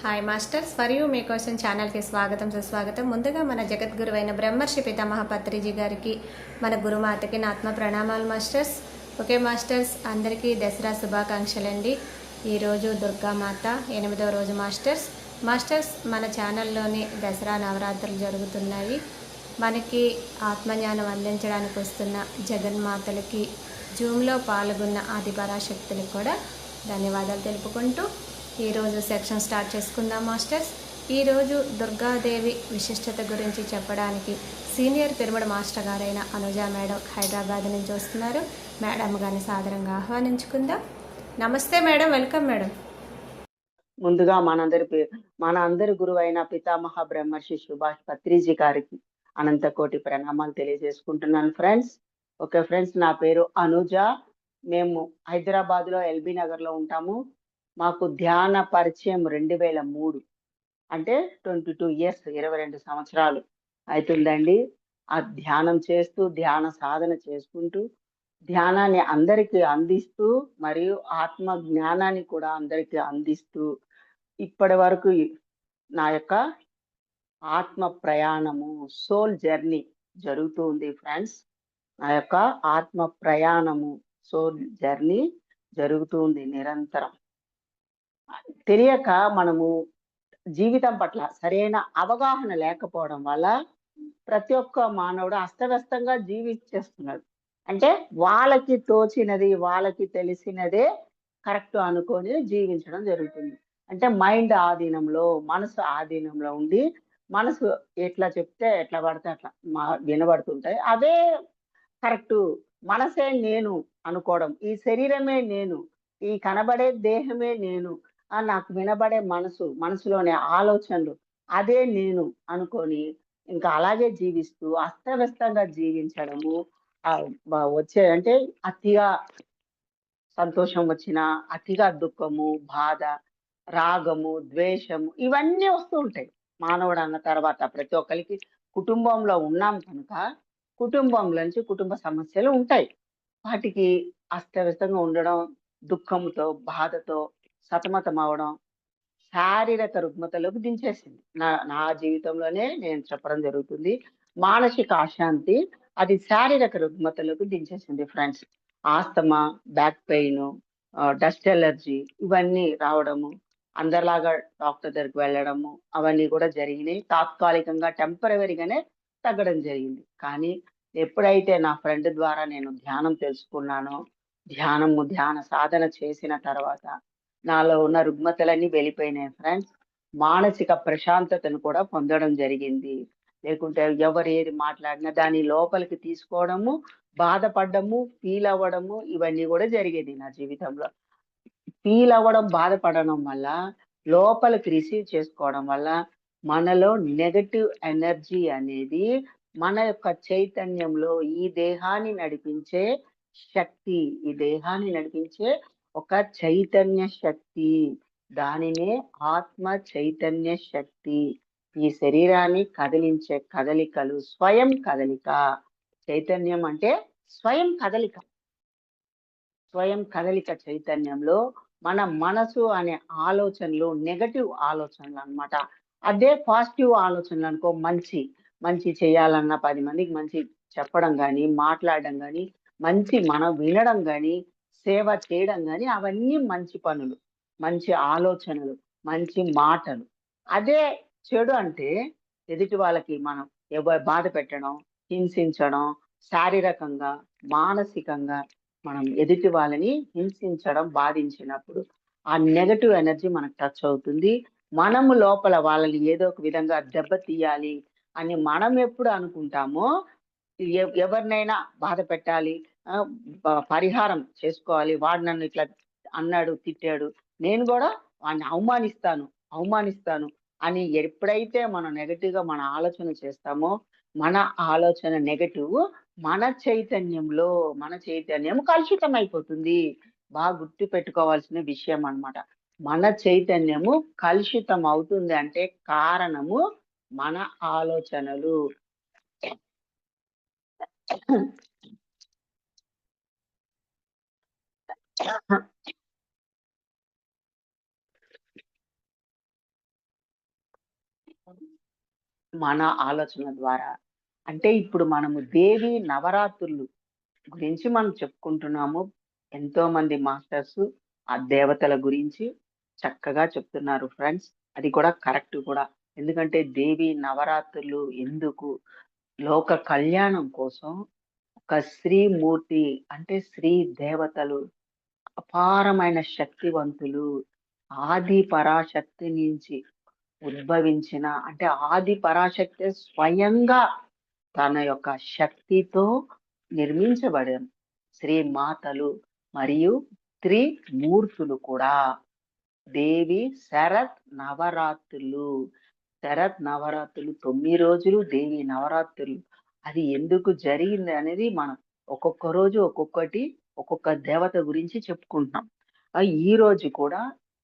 Hi masters, మరియు మీకోసం ఛానల్కి స్వాగతం సుస్వాగతం. ముందుగా మన జగద్గురువైన బ్రహ్మర్షి పితామహ పత్రిజీ గారికి, మన గురుమాతకి నా ఆత్మ ప్రణామాలు మాస్టర్స్. ఓకే మాస్టర్స్, అందరికీ దసరా శుభాకాంక్షలండి. ఈరోజు దుర్గామాత 8వ రోజు మాస్టర్స్ మన ఛానల్లోని దసరా నవరాత్రులు జరుగుతున్నాయి. మనకి ఆత్మజ్ఞానం అందించడానికి వస్తున్న జగన్మాతలకి, జూమ్లో పాల్గొన్న ఆదిపరాశక్తులకు కూడా ధన్యవాదాలు తెలుపుకుంటూ ఈరోజు సెక్షన్ స్టార్ట్ చేసుకుందాం మాస్టర్స్. ఈరోజు దుర్గాదేవి విశిష్టత గురించి చెప్పడానికి సీనియర్ పిరమిడ్ మాస్టర్ గారైన అనుజా మేడం హైదరాబాద్ నుంచి వస్తున్నారు. మేడం గారిని సాదరంగా ఆహ్వానించుకుందాం. నమస్తే మేడం, వెల్కమ్ మేడం. ముందుగా మనందరి గురువైన పితామహ బ్రహ్మర్షి సుభాష్ పత్రిజీ గారికి అనంత కోటి ప్రణామాలు తెలియజేసుకుంటున్నాను ఫ్రెండ్స్. ఓకే ఫ్రెండ్స్, నా పేరు అనుజ. మేము హైదరాబాద్ లో ఎల్బీ నగర్ లో ఉంటాము. మాకు ధ్యాన పరిచయం 2003, అంటే 22 ఇయర్స్, 22 సంవత్సరాలు అవుతుందండి. ఆ ధ్యానం చేస్తూ, ధ్యాన సాధన చేసుకుంటూ, ధ్యానాన్ని అందరికీ అందిస్తూ, మరియు ఆత్మ జ్ఞానాన్ని కూడా అందరికీ అందిస్తూ ఇప్పటి వరకు నా యొక్క ఆత్మ ప్రయాణము, సోల్ జర్నీ జరుగుతూ ఉంది ఫ్రెండ్స్. నా యొక్క ఆత్మ ప్రయాణము, సోల్ జర్నీ జరుగుతూ ఉంది నిరంతరం. తెలియక మనము జీవితం పట్ల సరైన అవగాహన లేకపోవడం వల్ల ప్రతి ఒక్క మానవుడు అస్తవ్యస్తంగా జీవించేస్తున్నాడు. అంటే వాళ్ళకి తోచినది, వాళ్ళకి తెలిసినదే కరెక్ట్ అనుకొని జీవించడం జరుగుతుంది. అంటే మైండ్ ఆధీనంలో, మనసు ఆధీనంలో ఉండి, మనసు ఎట్లా చెప్తే ఎట్లా పడితే అట్లా వినబడుతుంటాయి. అదే కరెక్ట్. మనసే నేను అనుకోవడం, ఈ శరీరమే నేను, ఈ కనబడే దేహమే నేను, నాకు వినబడే మనసులోని ఆలోచనలు అదే నేను అనుకొని ఇంకా అలాగే జీవిస్తూ అస్తవ్యస్తంగా జీవించడము. వచ్చే అంటే అతిగా సంతోషం వచ్చినా, అతిగా దుఃఖము, బాధ, రాగము, ద్వేషము ఇవన్నీ వస్తూ ఉంటాయి. మానవుడు అన్న తర్వాత ప్రతి ఒక్కరికి కుటుంబంలో ఉన్నాం కనుక కుటుంబంలో నుంచి కుటుంబ సమస్యలు ఉంటాయి. వాటికి అస్తవ్యస్తంగా ఉండడం, దుఃఖంతో, బాధతో సతమతం అవడం శారీరక రుగ్మతలోకి దించేసింది. నా జీవితంలోనే నేను చెప్పడం జరుగుతుంది. మానసిక అశాంతి అది శారీరక రుగ్మతలోకి దించేసింది friends. Asthma, back pain, dust allergy ఇవన్నీ రావడము, అందరిలాగా డాక్టర్ దగ్గరికి వెళ్ళడము అవన్నీ కూడా జరిగినాయి. తాత్కాలికంగా టెంపరవరీగానే తగ్గడం జరిగింది. కానీ ఎప్పుడైతే నా ఫ్రెండ్ ద్వారా నేను ధ్యానం తెలుసుకున్నానో, ధ్యాన సాధన చేసిన తర్వాత నాలో ఉన్న రుగ్మతలన్నీ వెళ్ళిపోయినాయి ఫ్రెండ్స్. మానసిక ప్రశాంతతను కూడా పొందడం జరిగింది. లేకుంటే ఎవరు ఏది మాట్లాడినా దాని లోపలికి తీసుకోవడము, బాధపడము, ఫీల్ అవ్వడము ఇవన్నీ కూడా జరిగేది నా జీవితంలో. ఫీల్ అవ్వడం, బాధపడడం వల్ల, లోపలికి రిసీవ్ చేసుకోవడం వల్ల మనలో నెగటివ్ ఎనర్జీ అనేది మన యొక్క చైతన్యంలో ఈ దేహాన్ని నడిపించే శక్తి, ఈ దేహాన్ని నడిపించే ఒక చైతన్య శక్తి, దానినే ఆత్మ చైతన్య శక్తి. ఈ శరీరాన్ని కదిలించే కదలికలు స్వయం కదలిక. చైతన్యం అంటే స్వయం కదలిక. స్వయం కదలిక చైతన్యంలో మన మనసు అనే ఆలోచనలు నెగటివ్ ఆలోచనలు అన్నమాట. అదే పాజిటివ్ ఆలోచనలు అనుకో, మంచి మంచి చేయాలన్న 10 మందికి మంచి చెప్పడం కానీ, మాట్లాడడం కానీ, మంచి మనం వినడం కానీ, సేవ చేయడం కానీ అవన్నీ మంచి పనులు, మంచి ఆలోచనలు, మంచి మాటలు. అదే చెడు అంటే ఎదుటి వాళ్ళకి మనం బాధ పెట్టడం, హింసించడం, శారీరకంగా, మానసికంగా మనం ఎదుటి వాళ్ళని హింసించడం, బాధించినప్పుడు ఆ నెగటివ్ ఎనర్జీ మనకు టచ్ అవుతుంది. మనము లోపల వాళ్ళని ఏదో ఒక విధంగా దెబ్బతీయాలి అని మనం ఎప్పుడు అనుకుంటామో, ఎవరినైనా బాధ పెట్టాలి, పరిహారం చేసుకోవాలి, వాడు నన్ను ఇట్లా అన్నాడు, తిట్టాడు, నేను కూడా వాడిని అవమానిస్తాను అని ఎప్పుడైతే మనం నెగటివ్ గా మన ఆలోచన చేస్తామో, మన ఆలోచన నెగటివ్, మన చైతన్యం కలుషితం అయిపోతుంది. బాగా గుర్తు పెట్టుకోవాల్సిన విషయం అన్నమాట. మన చైతన్యము కలుషితం అవుతుంది అంటే కారణము మన ఆలోచనలు. మన ఆలోచన ద్వారా. అంటే ఇప్పుడు మనము దేవి నవరాత్రులు గురించి మనం చెప్పుకుంటున్నాము. ఎంతో మంది మాస్టర్స్ ఆ దేవతల గురించి చక్కగా చెప్తున్నారు ఫ్రెండ్స్. అది కూడా కరెక్ట్ కూడా. ఎందుకంటే దేవి నవరాత్రులు ఎందుకు? లోక కళ్యాణం కోసం ఒక స్త్రీ మూర్తి అంటే స్త్రీ దేవతలు అపారమైన శక్తివంతులు ఆది పరాశక్తి నుంచి ఉద్భవించిన అంటే ఆది పరాశక్తి స్వయంగా తన యొక్క శక్తితో నిర్మించబడిన శ్రీ మాతలు మరియు త్రిమూర్తులు కూడా దేవి శరత్ నవరాత్రులు 9 రోజులు దేవి నవరాత్రులు. అది ఎందుకు జరిగింది అనేది మనం ఒక్కొక్క రోజు ఒక్కొక్కటి ఒక్కొక్క దేవత గురించి చెప్పుకుంటున్నాం. ఈ రోజు కూడా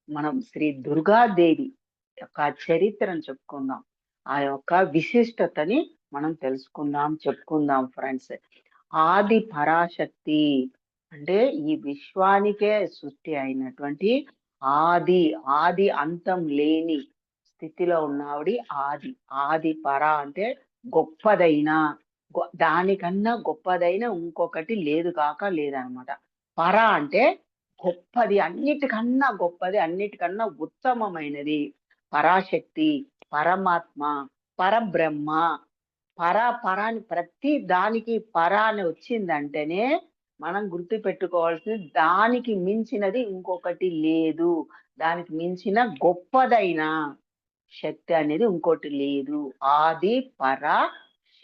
మనం శ్రీ దుర్గాదేవి యొక్క చరిత్రను చెప్పుకుందాం. ఆ యొక్క విశిష్టతని మనం తెలుసుకుందాం, చెప్పుకుందాం ఫ్రెండ్స్. ఆది పరాశక్తి అంటే ఈ విశ్వానికే సృష్టి అయినటువంటి ఆది ఆది అంతం లేని స్థితిలో ఉన్నవాడి ఆది. ఆది పర అంటే గొప్పదైన, దానికన్నా గొప్పదైన ఇంకొకటి లేదు కాక లేదనమాట. పర అంటే గొప్పది, అన్నిటికన్నా గొప్పది, అన్నిటికన్నా ఉత్తమమైనది. పరాశక్తి, పరమాత్మ, పరబ్రహ్మ. పరాని ప్రతి దానికి పర అని వచ్చిందంటేనే మనం గుర్తు పెట్టుకోవాల్సింది దానికి మించినది ఇంకొకటి లేదు. దానికి మించిన గొప్పదైన శక్తి అనేది ఇంకోటి లేదు. ఆది పర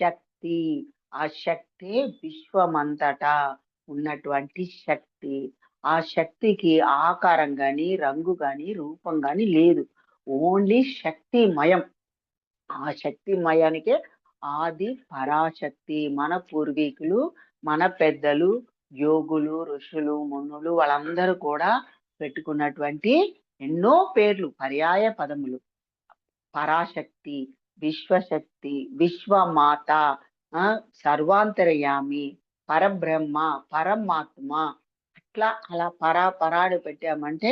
శక్తి. ఆ శక్తి విశ్వమంతటా ఉన్నటువంటి శక్తి. ఆ శక్తికి ఆకారం గాని, రంగు గాని, రూపం గాని లేదు. ఓన్లీ శక్తిమయం. ఆ శక్తిమయానికే ఆది పరాశక్తి. మన పూర్వీకులు, మన పెద్దలు, యోగులు, ఋషులు, మునులు వాళ్ళందరూ కూడా పెట్టుకున్నటువంటి ఎన్నో పేర్లు, పర్యాయ పదములు. పరాశక్తి, విశ్వశక్తి, విశ్వమాత, సర్వాంతర్యామి, పరబ్రహ్మ, పరమాత్మ. అలా పరాని పెట్టామంటే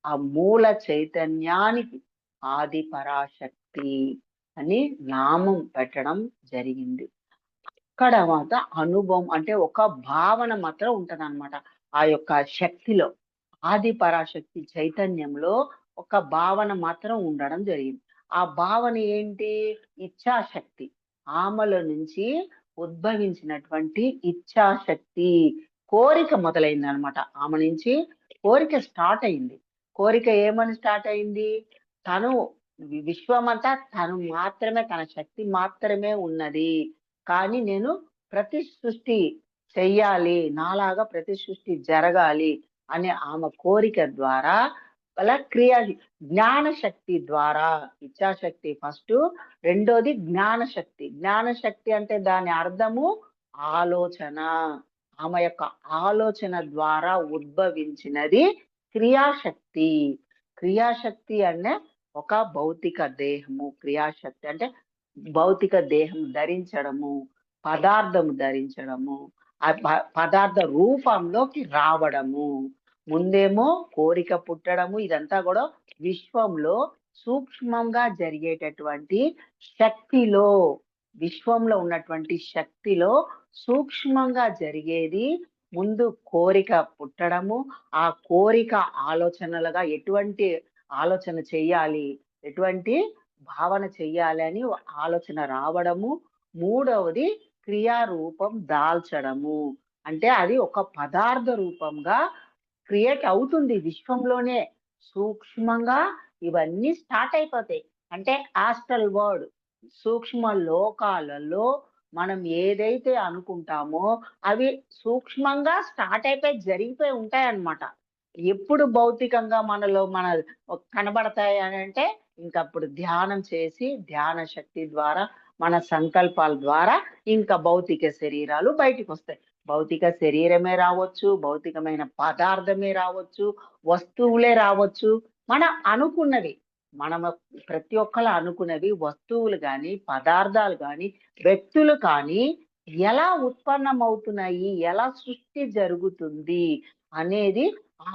ఆ మూల చైతన్యానికి ఆది పరాశక్తి అని నామం పెట్టడం జరిగింది. అక్కడ మాత్రం అనుభవం అంటే ఒక భావన మాత్రం ఉంటదన్నమాట. ఆ యొక్క శక్తిలో ఆది పరాశక్తి చైతన్యంలో ఒక భావన మాత్రం ఉండడం జరిగింది. ఆ భావన ఏంటి? ఇచ్ఛాశక్తి. ఆమెలో నుంచి ఉద్భవించినటువంటి ఇచ్ఛాశక్తి. కోరిక మొదలైంది అనమాట. ఆమె నుంచి కోరిక స్టార్ట్ అయింది. కోరిక ఏమని స్టార్ట్ అయింది? తను విశ్వమంతా తను మాత్రమే, తన శక్తి మాత్రమే ఉన్నది. కానీ నేను ప్రతి సృష్టి చెయ్యాలి, నాలాగా ప్రతి సృష్టి జరగాలి అనే ఆమె కోరిక ద్వారా అలా జ్ఞాన శక్తి ద్వారా. ఇచ్ఛాశక్తి ఫస్ట్, రెండోది జ్ఞానశక్తి. జ్ఞానశక్తి అంటే దాని అర్థము ఆలోచన. ఆమె యొక్క ఆలోచన ద్వారా ఉద్భవించినది క్రియాశక్తి. క్రియాశక్తి అంటే ఒక భౌతిక దేహము. క్రియాశక్తి అంటే భౌతిక దేహం ధరించడము, పదార్థము ధరించడము, ఆ పదార్థ రూపంలోకి రావడము. ముందేమో కోరిక పుట్టడము, ఇదంతా కూడా విశ్వంలో సూక్ష్మంగా జరిగేటటువంటి శక్తిలో, విశ్వంలో ఉన్నటువంటి శక్తిలో సూక్ష్మంగా జరిగేది. ముందు కోరిక పుట్టడము, ఆ కోరిక ఆలోచనలుగా ఎటువంటి ఆలోచన చెయ్యాలి, ఎటువంటి భావన చెయ్యాలి అని ఆలోచన రావడము. మూడవది క్రియారూపం దాల్చడము. అంటే అది ఒక పదార్థ రూపంగా క్రియేట్ అవుతుంది విశ్వంలోనే. సూక్ష్మంగా ఇవన్నీ స్టార్ట్ అయిపోతాయి. అంటే ఆస్ట్రల్ వరల్డ్, సూక్ష్మ లోకాలలో మనం ఏదైతే అనుకుంటామో అవి సూక్ష్మంగా స్టార్ట్ అయిపోయి జరిగిపోయి ఉంటాయన్నమాట. ఎప్పుడు భౌతికంగా మన కనబడతాయి అని అంటే ఇంకప్పుడు ధ్యానం చేసి, ధ్యాన శక్తి ద్వారా, మన సంకల్పాల ద్వారా ఇంకా భౌతిక శరీరాలు బయటికి వస్తాయి. భౌతిక శరీరమే రావచ్చు, భౌతికమైన పదార్థమే రావచ్చు, వస్తువులే రావచ్చు. మనం అనుకున్నవి, మనము ప్రతి ఒక్కరు అనుకున్నవి వస్తువులు కానీ, పదార్థాలు కానీ, వ్యక్తులు కానీ ఎలా ఉత్పన్నమవుతున్నాయి, ఎలా సృష్టి జరుగుతుంది అనేది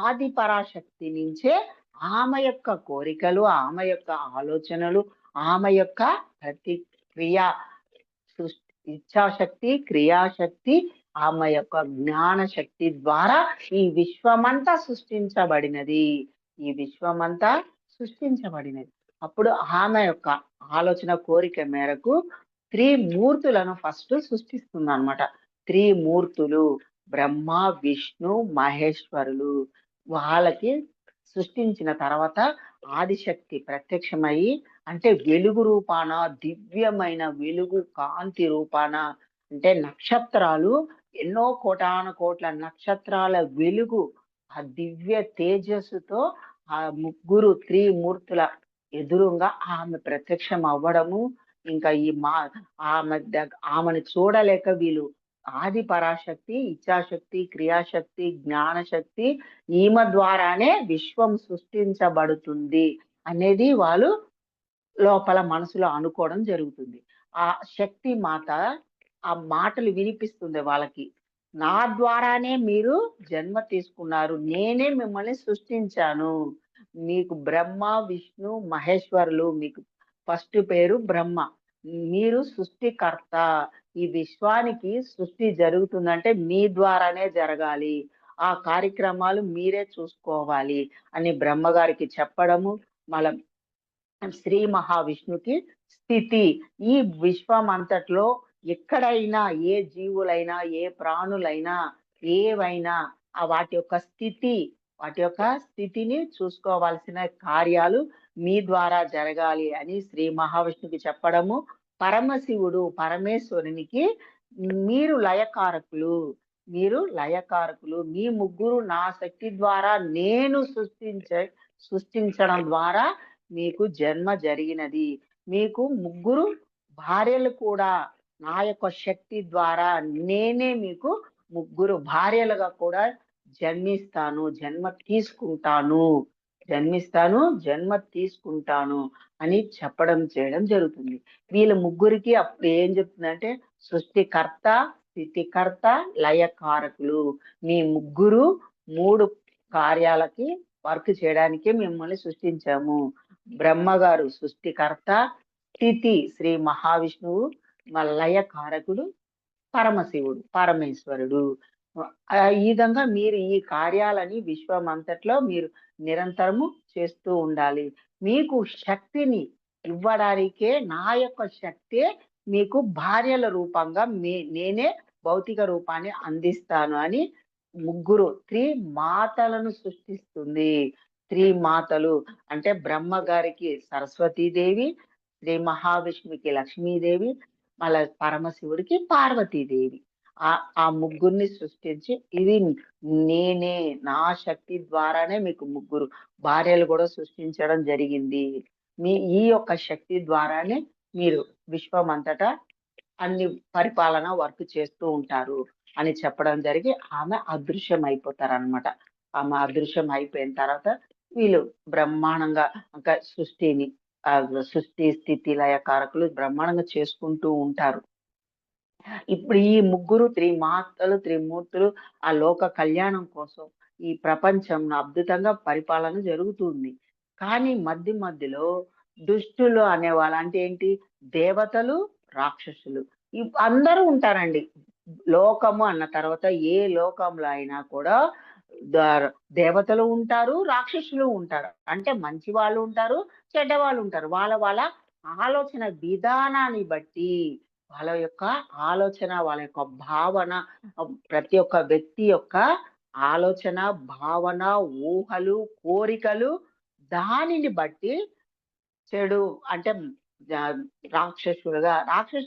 ఆది పరాశక్తి నుంచే ఆమె యొక్క కోరికలు, ఆమె యొక్క ఆలోచనలు, ఆమె యొక్క ప్రతిక్రియ ఇచ్ఛాశక్తి, క్రియాశక్తి, ఆమె యొక్క జ్ఞాన శక్తి ద్వారా ఈ విశ్వమంతా సృష్టించబడినది. ఈ విశ్వమంతా సృష్టించబడినది. అప్పుడు ఆమె యొక్క ఆలోచన కోరిక మేరకు త్రిమూర్తులను ఫస్ట్ సృష్టిస్తుంది అనమాట. త్రిమూర్తులు బ్రహ్మ, విష్ణు, మహేశ్వరులు. వాళ్ళకి సృష్టించిన తర్వాత ఆదిశక్తి ప్రత్యక్షమయ్యి, అంటే వెలుగు రూపాన, దివ్యమైన వెలుగు కాంతి రూపాన, అంటే నక్షత్రాలు ఎన్నో కోటాను కోట్ల నక్షత్రాల వెలుగు ఆ దివ్య తేజస్సుతో ఆ ముగ్గురు త్రిమూర్తుల ఎదురుగా ఆమె ప్రత్యక్షం అవ్వడము. ఇంకా ఆమెను చూడలేక వీళ్ళు ఆది పరాశక్తి, ఇచ్ఛాశక్తి, క్రియాశక్తి, జ్ఞానశక్తి ఈమె ద్వారానే విశ్వం సృష్టించబడుతుంది అనేది వాళ్ళు లోపల మనసులో అనుకోవడం జరుగుతుంది. ఆ శక్తి మాత ఆ మాటలు వినిపిస్తుంది వాళ్ళకి. నా ద్వారానే మీరు జన్మ తీసుకున్నారు, నేనే మిమ్మల్ని సృష్టించాను. మీకు బ్రహ్మ, విష్ణు, మహేశ్వరులు. మీకు ఫస్ట్ పేరు బ్రహ్మ. మీరు సృష్టికర్త. ఈ విశ్వానికి సృష్టి జరుగుతుందంటే మీ ద్వారానే జరగాలి. ఆ కార్యక్రమాలు మీరే చూసుకోవాలి అని బ్రహ్మగారికి చెప్పడము. మళ్ళా శ్రీ మహావిష్ణుకి స్థితి. ఈ విశ్వం అంతట్లో ఎక్కడైనా ఏ జీవులైనా, ఏ ప్రాణులైనా, ఏవైనా వాటి యొక్క స్థితిని చూసుకోవాల్సిన కార్యాలు మీ ద్వారా జరగాలి అని శ్రీ మహావిష్ణుకి చెప్పడము. పరమశివుడు పరమేశ్వరునికి మీరు లయకారకులు, మీ ముగ్గురు నా శక్తి ద్వారా నేను సృష్టించడం ద్వారా మీకు జన్మ జరిగినది. మీకు ముగ్గురు భార్యలు కూడా నా యొక్క శక్తి ద్వారా నేనే మీకు ముగ్గురు భార్యలుగా కూడా జన్మిస్తాను, జన్మ తీసుకుంటాను అని చెప్పడం చేయడం జరుగుతుంది. వీళ్ళ ముగ్గురికి అప్పుడు ఏం చెప్తుందంటే సృష్టికర్త, స్థితికర్త, లయకారకులు. మీ ముగ్గురు 3 కార్యాలకి వర్క్ చేయడానికి మిమ్మల్ని సృష్టించాము. బ్రహ్మగారు సృష్టికర్త, స్థితి శ్రీ మహావిష్ణువు, లయకారకుడు పరమశివుడు, పరమేశ్వరుడు. ఈ విధంగా మీరు ఈ కార్యాలని విశ్వం అంతట్లో మీరు నిరంతరము చేస్తూ ఉండాలి. మీకు శక్తిని ఇవ్వడానికే నా యొక్క శక్తే మీకు భార్యల రూపంగా నేనే భౌతిక రూపాన్ని అందిస్తాను అని ముగ్గురు త్రిమాతలను సృష్టిస్తుంది. త్రిమాతలు అంటే బ్రహ్మగారికి సరస్వతీదేవి, శ్రీ మహావిష్ణువుకి లక్ష్మీదేవి, మళ్ళా పరమశివుడికి పార్వతీదేవి. ఆ ముగ్గురిని సృష్టించి ఇది నేనే, నా శక్తి ద్వారానే మీకు ముగ్గురు భార్యలు కూడా సృష్టించడం జరిగింది. ఈ యొక్క శక్తి ద్వారానే మీరు విశ్వం అంతటా అన్ని పరిపాలన వర్క్ చేస్తూ ఉంటారు అని చెప్పడం జరిగి ఆమె అదృశ్యం అయిపోతారు అనమాట. ఆమె అదృశ్యం అయిపోయిన తర్వాత వీళ్ళు బ్రహ్మాండంగా ఇంకా సృష్టి స్థితి లయకారకులు బ్రహ్మాండంగా చేసుకుంటూ ఉంటారు. ఇప్పుడు ఈ ముగ్గురు త్రిమూర్తులు ఆ లోక కళ్యాణం కోసం ఈ ప్రపంచం అద్భుతంగా పరిపాలన జరుగుతుంది. కానీ మధ్యలో దుష్టులు అనేవాళ్ళు, అంటే ఏంటి, దేవతలు, రాక్షసులు అందరూ ఉంటారండి. లోకము అన్న తర్వాత ఏ లోకంలో అయినా కూడా దేవతలు ఉంటారు, రాక్షసులు ఉంటారు. అంటే మంచి వాళ్ళు ఉంటారు, చెడ్డ వాళ్ళు ఉంటారు. వాళ్ళ ఆలోచన విధానాన్ని బట్టి, వాళ్ళ యొక్క ఆలోచన, వాళ్ళ యొక్క భావన, ప్రతి ఒక్క వ్యక్తి యొక్క ఆలోచన, భావన, ఊహలు, కోరికలు, దానిని బట్టి చెడు అంటే రాక్షసులు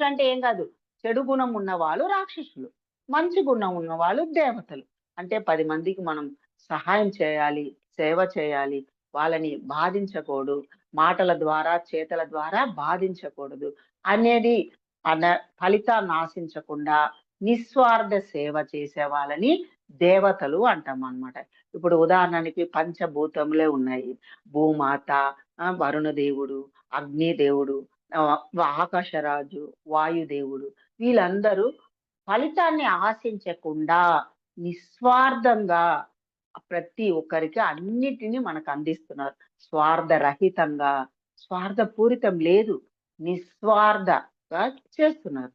అంటే ఏం కాదు, చెడు గుణం ఉన్న వాళ్ళు రాక్షసులు, మంచి గుణం ఉన్న వాళ్ళు దేవతలు. అంటే 10 మందికి మనం సహాయం చేయాలి, సేవ చేయాలి, వాళ్ళని బాధించకూడదు, మాటల ద్వారా చేతల ద్వారా బాధించకూడదు అనేది ఫలితాన్ని ఆశించకుండా నిస్వార్థ సేవ చేసే వాళ్ళని దేవతలు అంటాం అన్నమాట. ఇప్పుడు ఉదాహరణకి పంచభూతములే ఉన్నాయి. భూమాత, వరుణదేవుడు, అగ్నిదేవుడు, ఆకాశరాజు, వాయుదేవుడు. వీళ్ళందరూ ఫలితాన్ని ఆశించకుండా నిస్వార్థంగా ప్రతి ఒక్కరికి అన్నిటినీ మనకు అందిస్తున్నారు. స్వార్థరహితంగా, స్వార్థపూరితం లేదు, నిస్వార్థగా చేస్తున్నారు.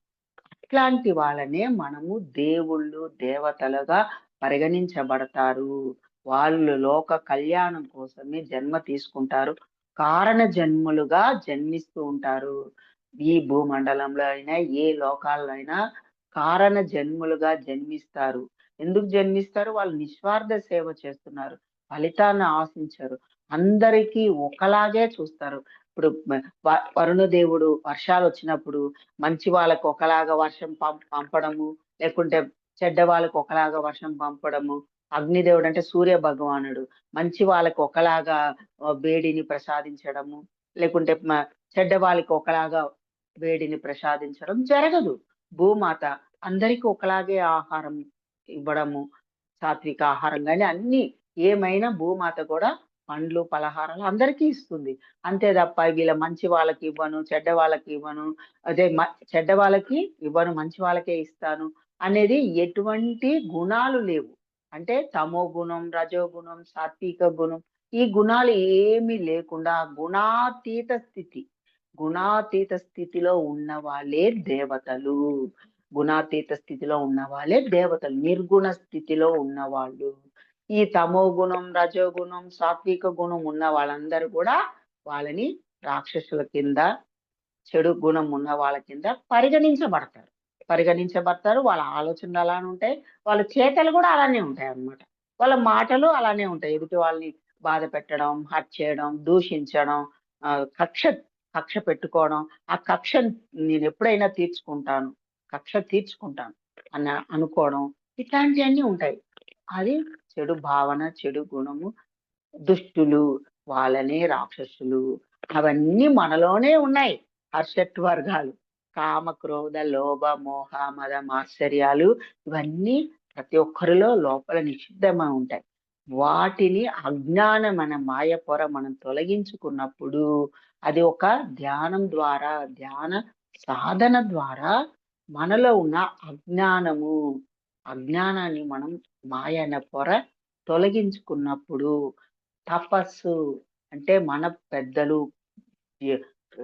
అట్లాంటి వాళ్ళనే మనము దేవుళ్ళు దేవతలుగా పరిగణించబడతారు. వాళ్ళు లోక కళ్యాణం కోసమే జన్మ తీసుకుంటారు, కారణ జన్ములుగా జన్మిస్తూ ఉంటారు. ఈ భూమండలంలో అయినా ఏ లోకాల్లో అయినా కారణ జన్ములుగా జన్మిస్తారు. ఎందుకు జన్మిస్తారు? వాళ్ళు నిస్వార్థ సేవ చేస్తున్నారు, ఫలితాన్ని ఆశించరు, అందరికీ ఒకలాగే చూస్తారు. ఇప్పుడు వరుణదేవుడు వర్షాలు వచ్చినప్పుడు మంచి వాళ్ళకు ఒకలాగా వర్షం పంపడము, లేకుంటే చెడ్డ వాళ్ళకు ఒకలాగా వర్షం పంపడము. అగ్నిదేవుడు అంటే సూర్య భగవానుడు మంచి వాళ్ళకి ఒకలాగా వేడిని ప్రసాదించడము, లేకుంటే చెడ్డ వాళ్ళకి ఒకలాగా వేడిని ప్రసాదించడం జరగదు. భూమాత అందరికీ ఒకలాగే ఆహారం ఇవ్వడము, సాత్విక ఆహారం కానీ అన్ని ఏమైనా భూమాత కూడా పండ్లు పలహారాలు అందరికీ ఇస్తుంది. అంతే తప్ప వీళ్ళ మంచి వాళ్ళకి ఇవ్వను, చెడ్డ వాళ్ళకి ఇవ్వను, అదే చెడ్డ వాళ్ళకి ఇవ్వను, మంచి వాళ్ళకే ఇస్తాను అనేది ఎటువంటి గుణాలు లేవు. అంటే తమో గుణం, రజో గుణం, సాత్విక గుణం, ఈ గుణాలు ఏమీ లేకుండా గుణాతీత స్థితి, గుణాతీత స్థితిలో ఉన్న వాళ్ళే దేవతలు. గుణాతీత స్థితిలో ఉన్న వాళ్ళే దేవతలు, నిర్గుణ స్థితిలో ఉన్నవాళ్ళు. ఈ తమో గుణం, రజోగుణం, సాత్విక గుణం ఉన్న వాళ్ళందరూ కూడా వాళ్ళని రాక్షసుల కింద, చెడు గుణం ఉన్న వాళ్ళ కింద పరిగణించబడతారు. వాళ్ళ ఆలోచనలు అలానే ఉంటాయి, వాళ్ళ చేతలు కూడా అలానే ఉంటాయి అన్నమాట. వాళ్ళ మాటలు అలానే ఉంటాయి. ఎదుటి వాళ్ళని బాధ పెట్టడం, హత్య చేయడం, దూషించడం, ఆ, కక్ష కక్ష పెట్టుకోవడం. ఆ కక్ష నేను ఎప్పుడైనా తీర్చుకుంటాను, కక్ష తీర్చుకుంటాను అని అనుకోవడం, ఇట్లాంటివన్నీ ఉంటాయి. అది చెడు భావన, చెడు గుణము, దుష్టులు, వాళ్ళనే రాక్షసులు. అవన్నీ మనలోనే ఉన్నాయి. హర్షట్ వర్గాలు, కామ క్రోధ లోభ మోహ మద మాత్సర్యాలు, ఇవన్నీ ప్రతి ఒక్కరిలో లోపల నిషిద్ధమై ఉంటాయి. వాటిని అజ్ఞానం అనే మాయ పొర మనం తొలగించుకున్నప్పుడు అది ఒక ధ్యానం ద్వారా, ధ్యాన సాధన ద్వారా మనలో ఉన్న అజ్ఞానాన్ని మనం మాయ అనే పొర తొలగించుకున్నప్పుడు తపస్సు అంటే మన పెద్దలు, ఏ-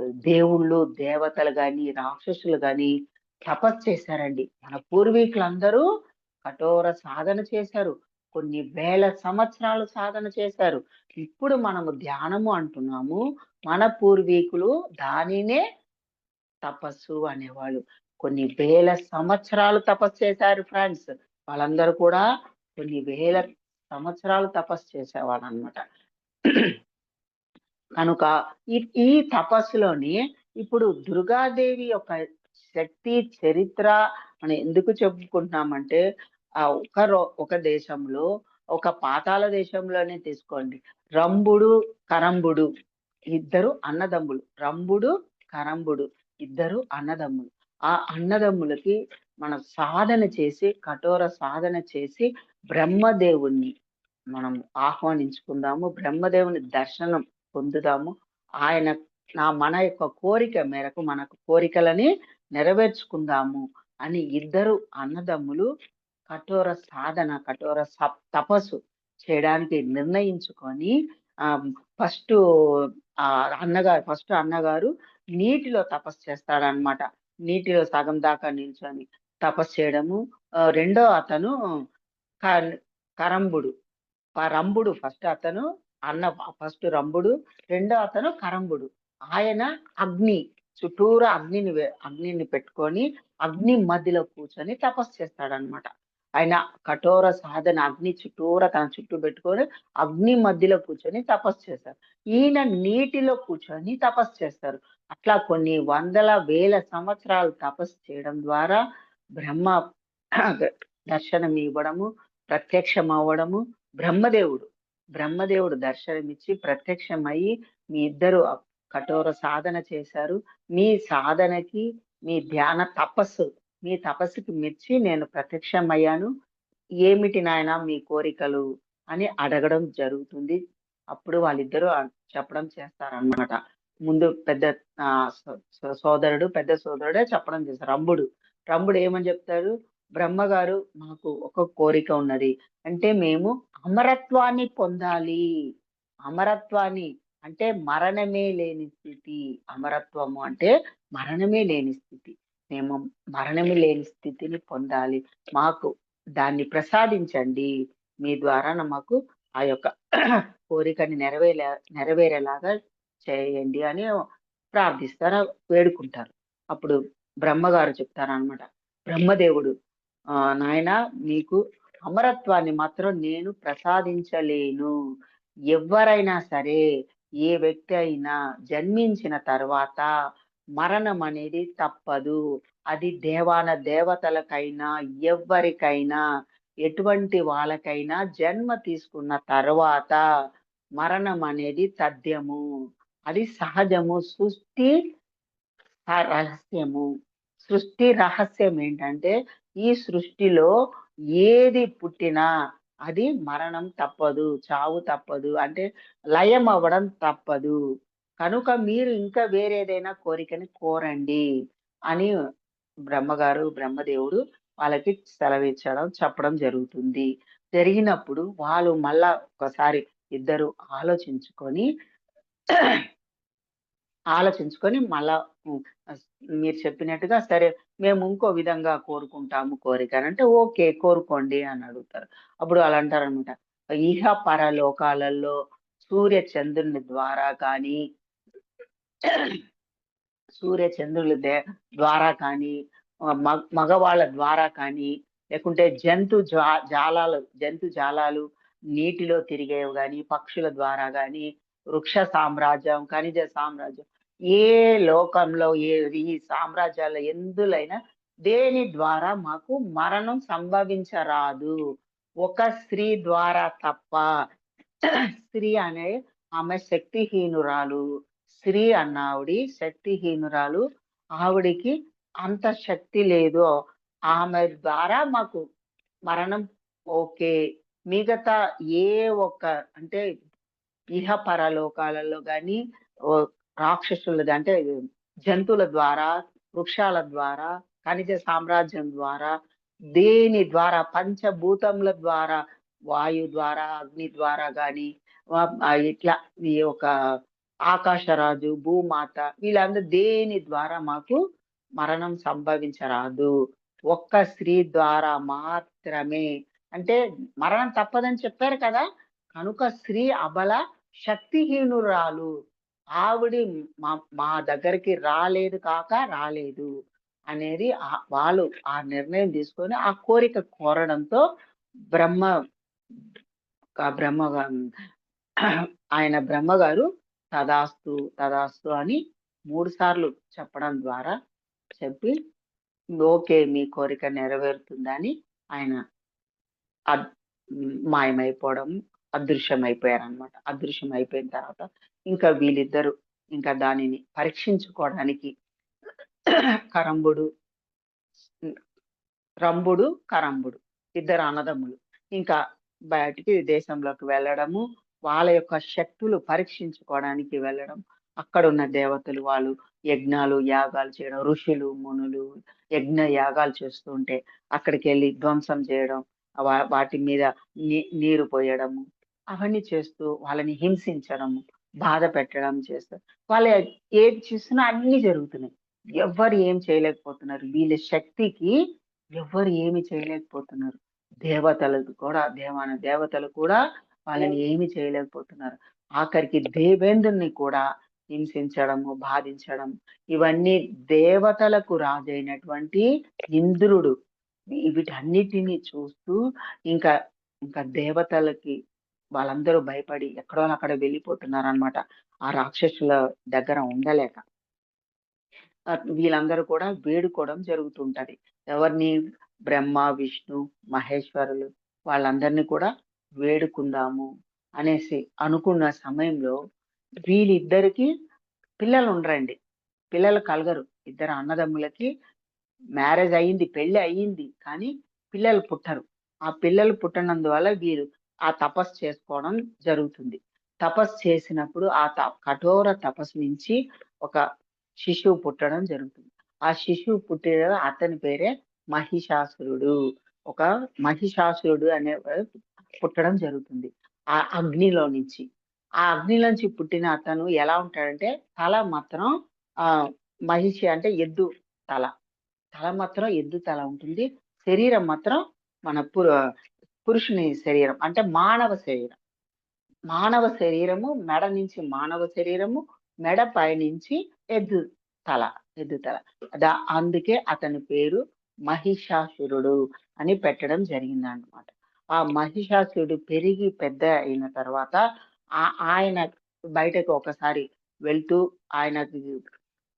దేవుళ్ళు దేవతలు గాని రాక్షసులు గాని తపస్సు చేశారండి. మన పూర్వీకులందరూ కఠోర సాధన చేశారు, కొన్ని వేల సంవత్సరాలు సాధన చేశారు. ఇప్పుడు మనము ధ్యానము అంటున్నాము, మన పూర్వీకులు దానినే తపస్సు అనేవాళ్ళు. కొన్ని వేల సంవత్సరాలు తపస్సు చేశారు ఫ్రెండ్స్. వాళ్ళందరూ కూడా కొన్ని వేల సంవత్సరాలు తపస్సు చేసేవాళ్ళు అనమాట. కనుక ఈ ఈ తపస్సులోని ఇప్పుడు దుర్గాదేవి యొక్క శక్తి చరిత్ర మనం ఎందుకు చెప్పుకుంటున్నామంటే, ఒక దేశంలో, ఒక పాతాళ దేశంలోనే తీసుకోండి, రంభుడు కరంబుడు ఇద్దరు అన్నదమ్ములు. రంభుడు కరంబుడు ఇద్దరు అన్నదమ్ములు. ఆ అన్నదమ్ములకి మనం సాధన చేసి, కఠోర సాధన చేసి బ్రహ్మదేవుణ్ణి మనం ఆహ్వానించుకుందాము, బ్రహ్మదేవుని దర్శనం పొందుదాము. ఆయన మన యొక్క కోరిక మేరకు మనకు కోరికలని నెరవేర్చుకుందాము అని ఇద్దరు అన్నదమ్ములు కఠోర సాధన, కఠోర తపస్సు చేయడానికి నిర్ణయించుకొని, ఆ ఫస్ట్ అన్నగారు నీటిలో తపస్సు చేస్తాడనమాట. నీటిలో సగం దాకా నిల్చొని తపస్సు చేయడము. రెండో అతను కరంబుడు, రంభుడు ఫస్ట్ రంభుడు, రెండో అతను కరంబుడు. ఆయన చుట్టూరా అగ్నిని పెట్టుకొని అగ్ని మధ్యలో కూర్చొని తపస్సు చేస్తాడనమాట. ఆయన కఠోర సాధన, అగ్ని చుట్టూరా తన చుట్టూ పెట్టుకొని అగ్ని మధ్యలో కూర్చొని తపస్సు చేస్తారు. ఈయన నీటిలో కూర్చొని తపస్సు చేస్తారు. అట్లా కొన్ని వందల వేల సంవత్సరాలు తపస్సు చేయడం ద్వారా బ్రహ్మ దర్శనం ఇవ్వడము, ప్రత్యక్షం అవ్వడము. బ్రహ్మదేవుడు దర్శనమిచ్చి ప్రత్యక్షమయ్యి, మీ ఇద్దరు కఠోర సాధన చేశారు, మీ సాధనకి, మీ మీ తపస్సుకి మెచ్చి నేను ప్రత్యక్షమయ్యాను, ఏమిటి నాయన మీ కోరికలు అని అడగడం జరుగుతుంది. అప్పుడు వాళ్ళిద్దరూ చెప్పడం చేస్తారన్నమాట. ముందు పెద్ద సోదరుడే చెప్పడం చేస్తారు. రంభుడు ఏమని చెప్తారు? బ్రహ్మగారు, మాకు ఒక కోరిక ఉన్నది. అంటే మేము అమరత్వాన్ని పొందాలి. అమరత్వాన్ని అంటే మరణమే లేని స్థితి. అమరత్వము అంటే మరణమే లేని స్థితి. మేము మరణమే లేని స్థితిని పొందాలి. మాకు దాన్ని ప్రసాదించండి. మీ ద్వారా మాకు ఆ యొక్క కోరికని నెరవేరేలాగా చేయండి అని ప్రార్థిస్తారు, వేడుకుంటారు. అప్పుడు బ్రహ్మగారు చెప్తారనమాట. బ్రహ్మదేవుడు, నాయనా, నీకు అమరత్వాన్ని మాత్రం నేను ప్రసాదించలేను. ఎవ్వరైనా సరే, ఏ వ్యక్తి అయినా జన్మించిన తర్వాత మరణం అనేది తప్పదు. అది దేవతలకైనా, ఎవ్వరికైనా, ఎటువంటి వాళ్ళకైనా జన్మ తీసుకున్న తర్వాత మరణం అనేది తథ్యము. అది సహజము. రహస్యము. సృష్టి రహస్యం ఏంటంటే, ఈ సృష్టిలో ఏది పుట్టినా అది మరణం తప్పదు, చావు తప్పదు, అంటే లయం అవ్వడం తప్పదు. కనుక మీరు ఇంకా వేరేదైనా కోరికని కోరండి అని బ్రహ్మదేవుడు వాళ్ళకి చెప్పడం జరుగుతుంది. జరిగినప్పుడు వాళ్ళు మళ్ళా ఒకసారి ఇద్దరు ఆలోచించుకొని మళ్ళా మీరు చెప్పినట్టుగా సరే, మేము ఇంకో విధంగా కోరుకుంటాము కోరికనంటే, ఓకే, కోరుకోండి అని అడుగుతారు. అప్పుడు వాళ్ళు అంటారనమాట, ఇహ పరలోకాలలో సూర్య చంద్రుని ద్వారా కానీ, సూర్య చంద్రుల ద్వారా కానీ, మగవాళ్ళ ద్వారా కానీ, లేకుంటే జంతు జాలాలు నీటిలో తిరిగేవి గాని, పక్షుల ద్వారా గాని, వృక్ష సామ్రాజ్యం, ఖనిజ సామ్రాజ్యం, ఏ లోకంలో ఈ సామ్రాజ్యాల ఎందులైనా దేని ద్వారా మాకు మరణం సంభవించరాదు. ఒక స్త్రీ ద్వారా తప్ప. స్త్రీ అనే ఆమె శక్తిహీనురాలు. స్త్రీ అన్నావిడి శక్తిహీనురాలు. ఆవిడికి అంత శక్తి లేదు. ఆమె ద్వారా మాకు మరణం ఓకే. మిగతా ఏ ఒక్క, అంటే ఇహ పరలోకాలలో గాని, రాక్షసులు అంటే జంతువుల ద్వారా, వృక్షాల ద్వారా, ఖనిజ సామ్రాజ్యం ద్వారా, దేని ద్వారా, పంచభూతముల ద్వారా, వాయు ద్వారా, అగ్ని ద్వారా గాని, ఇట్లా ఈ యొక్క ఆకాశరాజు, భూమాత, వీళ్ళందరూ దేని ద్వారా మాకు మరణం సంభవించరాదు. ఒక్క స్త్రీ ద్వారా మాత్రమే. అంటే మరణం తప్పదని చెప్పారు కదా, కనుక స్త్రీ అబల, శక్తిహీనురాలు. ఆవిడ మా దగ్గరికి రాలేదు అనేది వాళ్ళు ఆ నిర్ణయం తీసుకొని ఆ కోరిక కోరడంతో బ్రహ్మ బ్రహ్మ ఆయన బ్రహ్మగారు తదాస్తు తదాస్తు అని 3 సార్లు చెప్పడం ద్వారా చెప్పి, ఓకే, మీ కోరిక నెరవేరుతుందని ఆయన మాయమైపోవడం, అదృశ్యమైపోయారనమాట. అదృశ్యం అయిపోయిన తర్వాత ఇంకా వీళ్ళిద్దరు ఇంకా దానిని పరీక్షించుకోవడానికి కరంబుడు రంభుడు, కరంబుడు ఇద్దరు అన్నదమ్ములు ఇంకా బయటికి దేశంలోకి వెళ్ళడము, వాళ్ళ యొక్క శక్తులు పరీక్షించుకోవడానికి వెళ్ళడం. అక్కడ ఉన్న దేవతలు వాళ్ళు యజ్ఞాలు, యాగాలు చేయడం, ఋషులు, మునులు యజ్ఞ యాగాలు చేస్తూ ఉంటే అక్కడికి వెళ్ళి ధ్వంసం చేయడం, వాటి మీద నీరు పోయడము, అవన్నీ చేస్తూ వాళ్ళని హింసించడము, బాధ పెట్టడం చేస్తారు. వాళ్ళు ఏది చేస్తున్నా అన్ని జరుగుతున్నాయి. ఎవ్వరు ఏం చేయలేకపోతున్నారు. వీళ్ళ శక్తికి ఎవ్వరు ఏమి చేయలేకపోతున్నారు. దేవతలు కూడా వాళ్ళని ఏమి చేయలేకపోతున్నారు. ఆఖరికి దేవేంద్రుని కూడా హింసించడము, బాధించడం, ఇవన్నీ దేవతలకు రాజైనటువంటి ఇంద్రుడు వీటన్నిటిని చూస్తూ ఇంకా ఇంకా దేవతలకి వాళ్ళందరూ భయపడి ఎక్కడో అక్కడ వెళ్ళిపోతున్నారు అనమాట, ఆ రాక్షసుల దగ్గర ఉండలేక. వీళ్ళందరూ కూడా వేడుకోవడం జరుగుతుంటది. ఎవరిని? బ్రహ్మ, విష్ణు, మహేశ్వరులు వాళ్ళందరినీ కూడా వేడుకుందాము అనేసి అనుకున్న సమయంలో వీళ్ళిద్దరికి పిల్లలు ఉండరండి. పిల్లలు కలగరు. ఇద్దరు అన్నదమ్ములకి మ్యారేజ్ అయ్యింది, పెళ్లి అయ్యింది, కానీ పిల్లలు పుట్టరు. ఆ పిల్లలు పుట్టనందువల్ల వీరు ఆ తపస్సు చేసుకోవడం జరుగుతుంది. తపస్సు చేసినప్పుడు ఆ కఠోర తపస్సు నుంచి ఒక శిశువు పుట్టడం జరుగుతుంది. ఆ శిశువు పుట్టిన అతని పేరే మహిషాసురుడు. మహిషాసురుడు అనే పుట్టడం జరుగుతుంది ఆ అగ్నిలో నుంచి. ఆ అగ్నిలోంచి పుట్టిన అతను ఎలా ఉంటాడంటే తల మాత్రం ఆ మహిషి అంటే ఎద్దు తల. తల మాత్రం ఎద్దు తల ఉంటుంది. శరీరం మాత్రం మన పురుషుని శరీరం అంటే మానవ శరీరం. మానవ శరీరము మెడ నుంచి మానవ శరీరము, మెడ పైనుంచి ఎద్దు తల. ఎద్దు తల. అందుకే అతని పేరు మహిషాసురుడు అని పెట్టడం జరిగిందన్నమాట. ఆ మహిషాసురుడు పెరిగి పెద్ద అయిన తర్వాత ఆయన బయటకు ఒకసారి వెళ్తూ ఆయనకి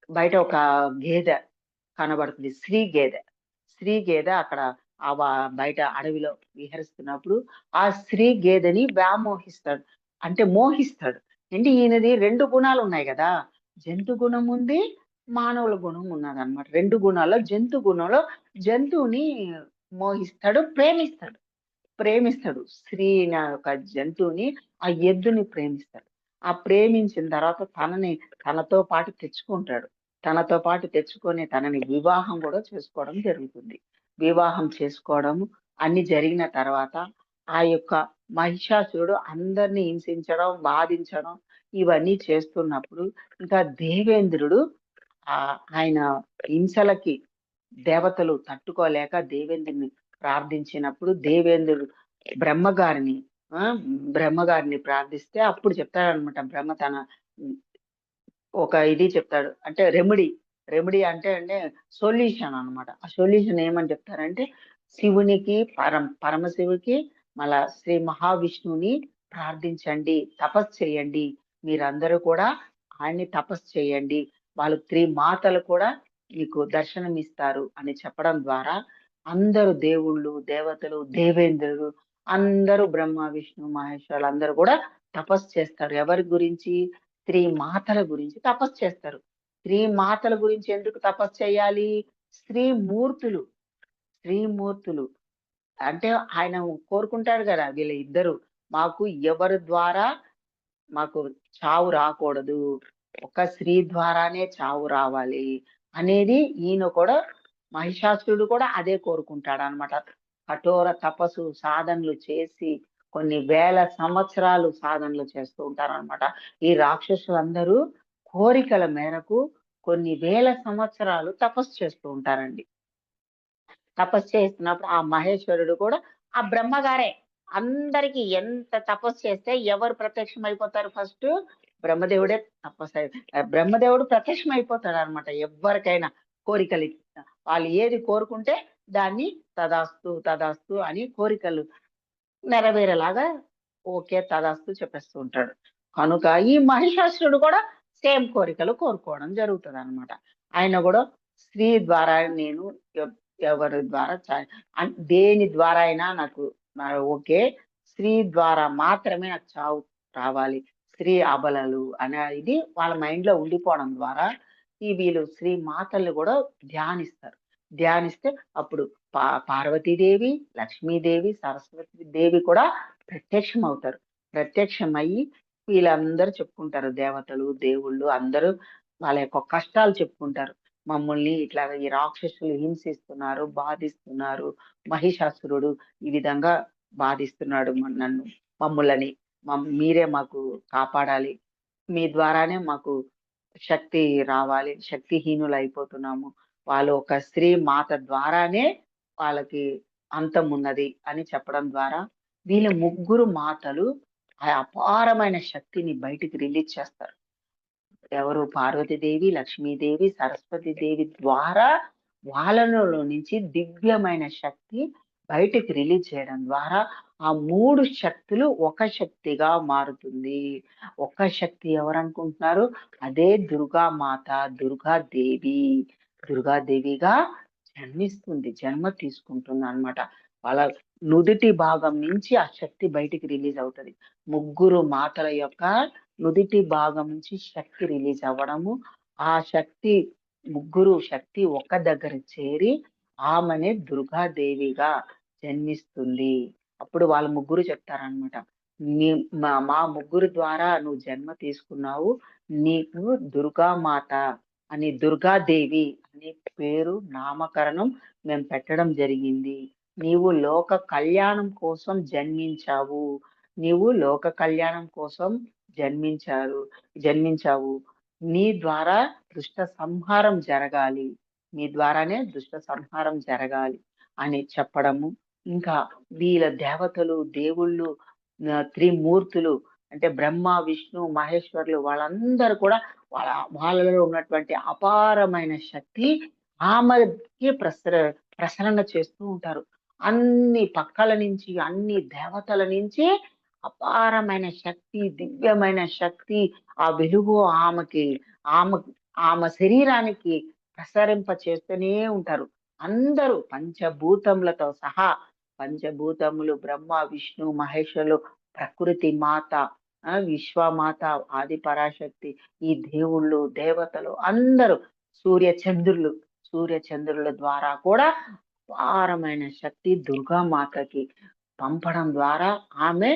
బయట ఒక గేదె కనబడుతుంది. స్త్రీ గేదె అక్కడ బయట అడవిలో విహరిస్తున్నప్పుడు ఆ స్త్రీ గేదెని వ్యామోహిస్తాడు. అంటే మోహిస్తాడు. అంటే ఈయనది 2 గుణాలు ఉన్నాయి కదా! జంతు గుణం ఉంది, మానవుల గుణం ఉన్నదన్నమాట. 2 గుణాల్లో జంతు గుణంలో జంతువుని మోహిస్తాడు, ప్రేమిస్తాడు. ఒక జంతువుని, ఆ ఎద్దుని ప్రేమిస్తాడు. ఆ ప్రేమించిన తర్వాత తనతో పాటు తెచ్చుకుంటాడు. తనతో పాటు తెచ్చుకొని తనని వివాహం కూడా చేసుకోవడం జరుగుతుంది. వివాహం చేసుకోవడము అన్ని జరిగిన తర్వాత ఆ యొక్క మహిషాసురుడు అందరిని హింసించడం, బాధించడం ఇవన్నీ చేస్తున్నప్పుడు ఇంకా దేవేంద్రుడు ఆయన హింసలకి దేవతలు తట్టుకోలేక దేవేంద్రుని ప్రార్థించినప్పుడు దేవేంద్రుడు బ్రహ్మగారిని బ్రహ్మగారిని ప్రార్థిస్తే అప్పుడు చెప్తాడనమాట. బ్రహ్మ తన ఒక ఇది చెప్తాడు. అంటే రెమెడీ అంటే సొల్యూషన్ అన్నమాట. ఆ సొల్యూషన్ ఏమని చెప్తారంటే శివునికి పరమశివుకి మళ్ళా శ్రీ మహావిష్ణువుని ప్రార్థించండి, తపస్సు చేయండి. మీరందరూ కూడా ఆయన్ని తపస్సు చేయండి. వాళ్ళు త్రిమాతలు కూడా మీకు దర్శనం ఇస్తారు అని చెప్పడం ద్వారా అందరూ దేవుళ్ళు, దేవతలు, దేవేంద్రుడు అందరూ బ్రహ్మ, విష్ణు, మహేశ్వరులు అందరూ కూడా తపస్సు చేస్తారు. ఎవరి గురించి? స్త్రీ మాతల గురించి తపస్సు చేస్తారు. స్త్రీ మాతల గురించి ఎందుకు తపస్సు చేయాలి? స్త్రీ మూర్తులు స్త్రీ మూర్తులు అంటే ఆయన కోరుకుంటాడు కదా, వీళ్ళ ఇద్దరు మాకు ఎవరి ద్వారా మాకు చావు రాకూడదు, ఒక స్త్రీ ద్వారానే చావు రావాలి అనేది ఈయన కూడా, మహిషాసురుడు కూడా అదే కోరుకుంటాడు అనమాట. కఠోర తపస్సు సాధనలు చేసి కొన్ని వేల సంవత్సరాలు సాధనలు చేస్తూ ఉంటారన్నమాట. ఈ రాక్షసులందరూ కోరికల మేరకు కొన్ని వేల సంవత్సరాలు తపస్సు చేస్తూ ఉంటారండి. తపస్సు చేస్తున్నప్పుడు ఆ మహేశ్వరుడు కూడా ఆ బ్రహ్మగారే. అందరికి ఎంత తపస్సు చేస్తే ఎవరు ప్రత్యక్షం అయిపోతారు ఫస్ట్? బ్రహ్మదేవుడే బ్రహ్మదేవుడు ప్రత్యక్షం అయిపోతాడు అనమాట. ఎవరికైనా కోరికలు వాళ్ళు ఏది కోరుకుంటే దాన్ని తదాస్తు తదాస్తు అని కోరికలు నెరవేరేలాగా ఓకే తదాస్తు చెప్పేస్తూ ఉంటాడు. కనుక ఈ మహిషాసురుడు కూడా సేమ్ కోరికలు కోరుకోవడం జరుగుతుంది అనమాట. ఆయన కూడా స్త్రీ ద్వారా నేను ఎవరి ద్వారా దేని ద్వారా అయినా నాకు ఓకే, స్త్రీ ద్వారా మాత్రమే నాకు చావు రావాలి, స్త్రీ అబలలు అనేది వాళ్ళ మైండ్ లో ఉండిపోవడం ద్వారా వీళ్ళు స్త్రీ మాతల్ని కూడా ధ్యానిస్తే అప్పుడు పార్వతీదేవి, లక్ష్మీదేవి, సరస్వతి దేవి కూడా ప్రత్యక్షమయ్యి వీళ్ళందరూ చెప్పుకుంటారు. దేవతలు, దేవుళ్ళు అందరూ వాళ్ళ యొక్క కష్టాలు చెప్పుకుంటారు. మమ్మల్ని ఇట్లా ఈ రాక్షసులు హింసిస్తున్నారు, బాధిస్తున్నారు, మహిషాసురుడు ఈ విధంగా బాధిస్తున్నాడు మమ్ములని మీరే మాకు కాపాడాలి, మీ ద్వారానే మాకు శక్తి రావాలి, శక్తిహీనులు అయిపోతున్నాము, వాళ్ళు ఒక స్త్రీ మాత ద్వారానే వాళ్ళకి అంతం ఉన్నది అని చెప్పడం ద్వారా వీళ్ళ ముగ్గురు మాతలు ఆ అపారమైన శక్తిని బయటికి రిలీజ్ చేస్తారు. ఎవరు? పార్వతీదేవి, లక్ష్మీదేవి, సరస్వతీదేవి ద్వారా వాళ్ళలో నుంచి దివ్యమైన శక్తి బయటికి రిలీజ్ చేయడం ద్వారా ఆ 3 శక్తులు ఒక శక్తిగా మారుతుంది. ఒక శక్తి ఎవరనుకుంటున్నారు? అదే దుర్గామాత, దుర్గాదేవిగా జన్మ తీసుకుంటుంది అన్నమాట. వాళ్ళ నుదిటి భాగం నుంచి ఆ శక్తి బయటికి రిలీజ్ అవుతుంది. ముగ్గురు మాతల యొక్క నుదిటి భాగం నుంచి శక్తి రిలీజ్ అవ్వడము, ఆ ముగ్గురు శక్తి ఒక్క దగ్గర చేరి ఆమెనే దుర్గాదేవిగా జన్మిస్తుంది. అప్పుడు వాళ్ళ ముగ్గురు చెప్తారనమాట, మా ముగ్గురు ద్వారా నువ్వు జన్మ తీసుకున్నావు, నీకు దుర్గామాత అని, దుర్గాదేవి అనే పేరు నామకరణం మేము పెట్టడం జరిగింది. నీవు లోక కళ్యాణం కోసం జన్మించావు, నీవు లోక కళ్యాణం కోసం జన్మించావు. నీ ద్వారా దుష్ట సంహారం జరగాలి. నీ ద్వారానే దుష్ట సంహారం జరగాలి అని చెప్పడము. ఇంకా వీళ్ళ దేవతలు, దేవుళ్ళు, త్రిమూర్తులు అంటే బ్రహ్మ, విష్ణు, మహేశ్వరులు వాళ్ళందరూ కూడా వాళ్ళలో ఉన్నటువంటి అపారమైన శక్తి ఆమెకి ప్రసరణ చేస్తూ ఉంటారు. అన్ని పక్కల నుంచి, అన్ని దేవతల నుంచి అపారమైన శక్తి, దివ్యమైన శక్తి, ఆ వెలుగు ఆమె ఆమె శరీరానికి ప్రసరింప చేస్తూనే ఉంటారు. అందరూ పంచభూతములతో సహా, పంచభూతములు బ్రహ్మ, విష్ణు, మహేశ్వరులు, ప్రకృతి మాత, విశ్వమాత, ఆది పరాశక్తి, ఈ దేవుళ్ళు, దేవతలు అందరూ, సూర్య చంద్రుల ద్వారా కూడా అపారమైన శక్తి దుర్గామాతకి పంపడం ద్వారా ఆమె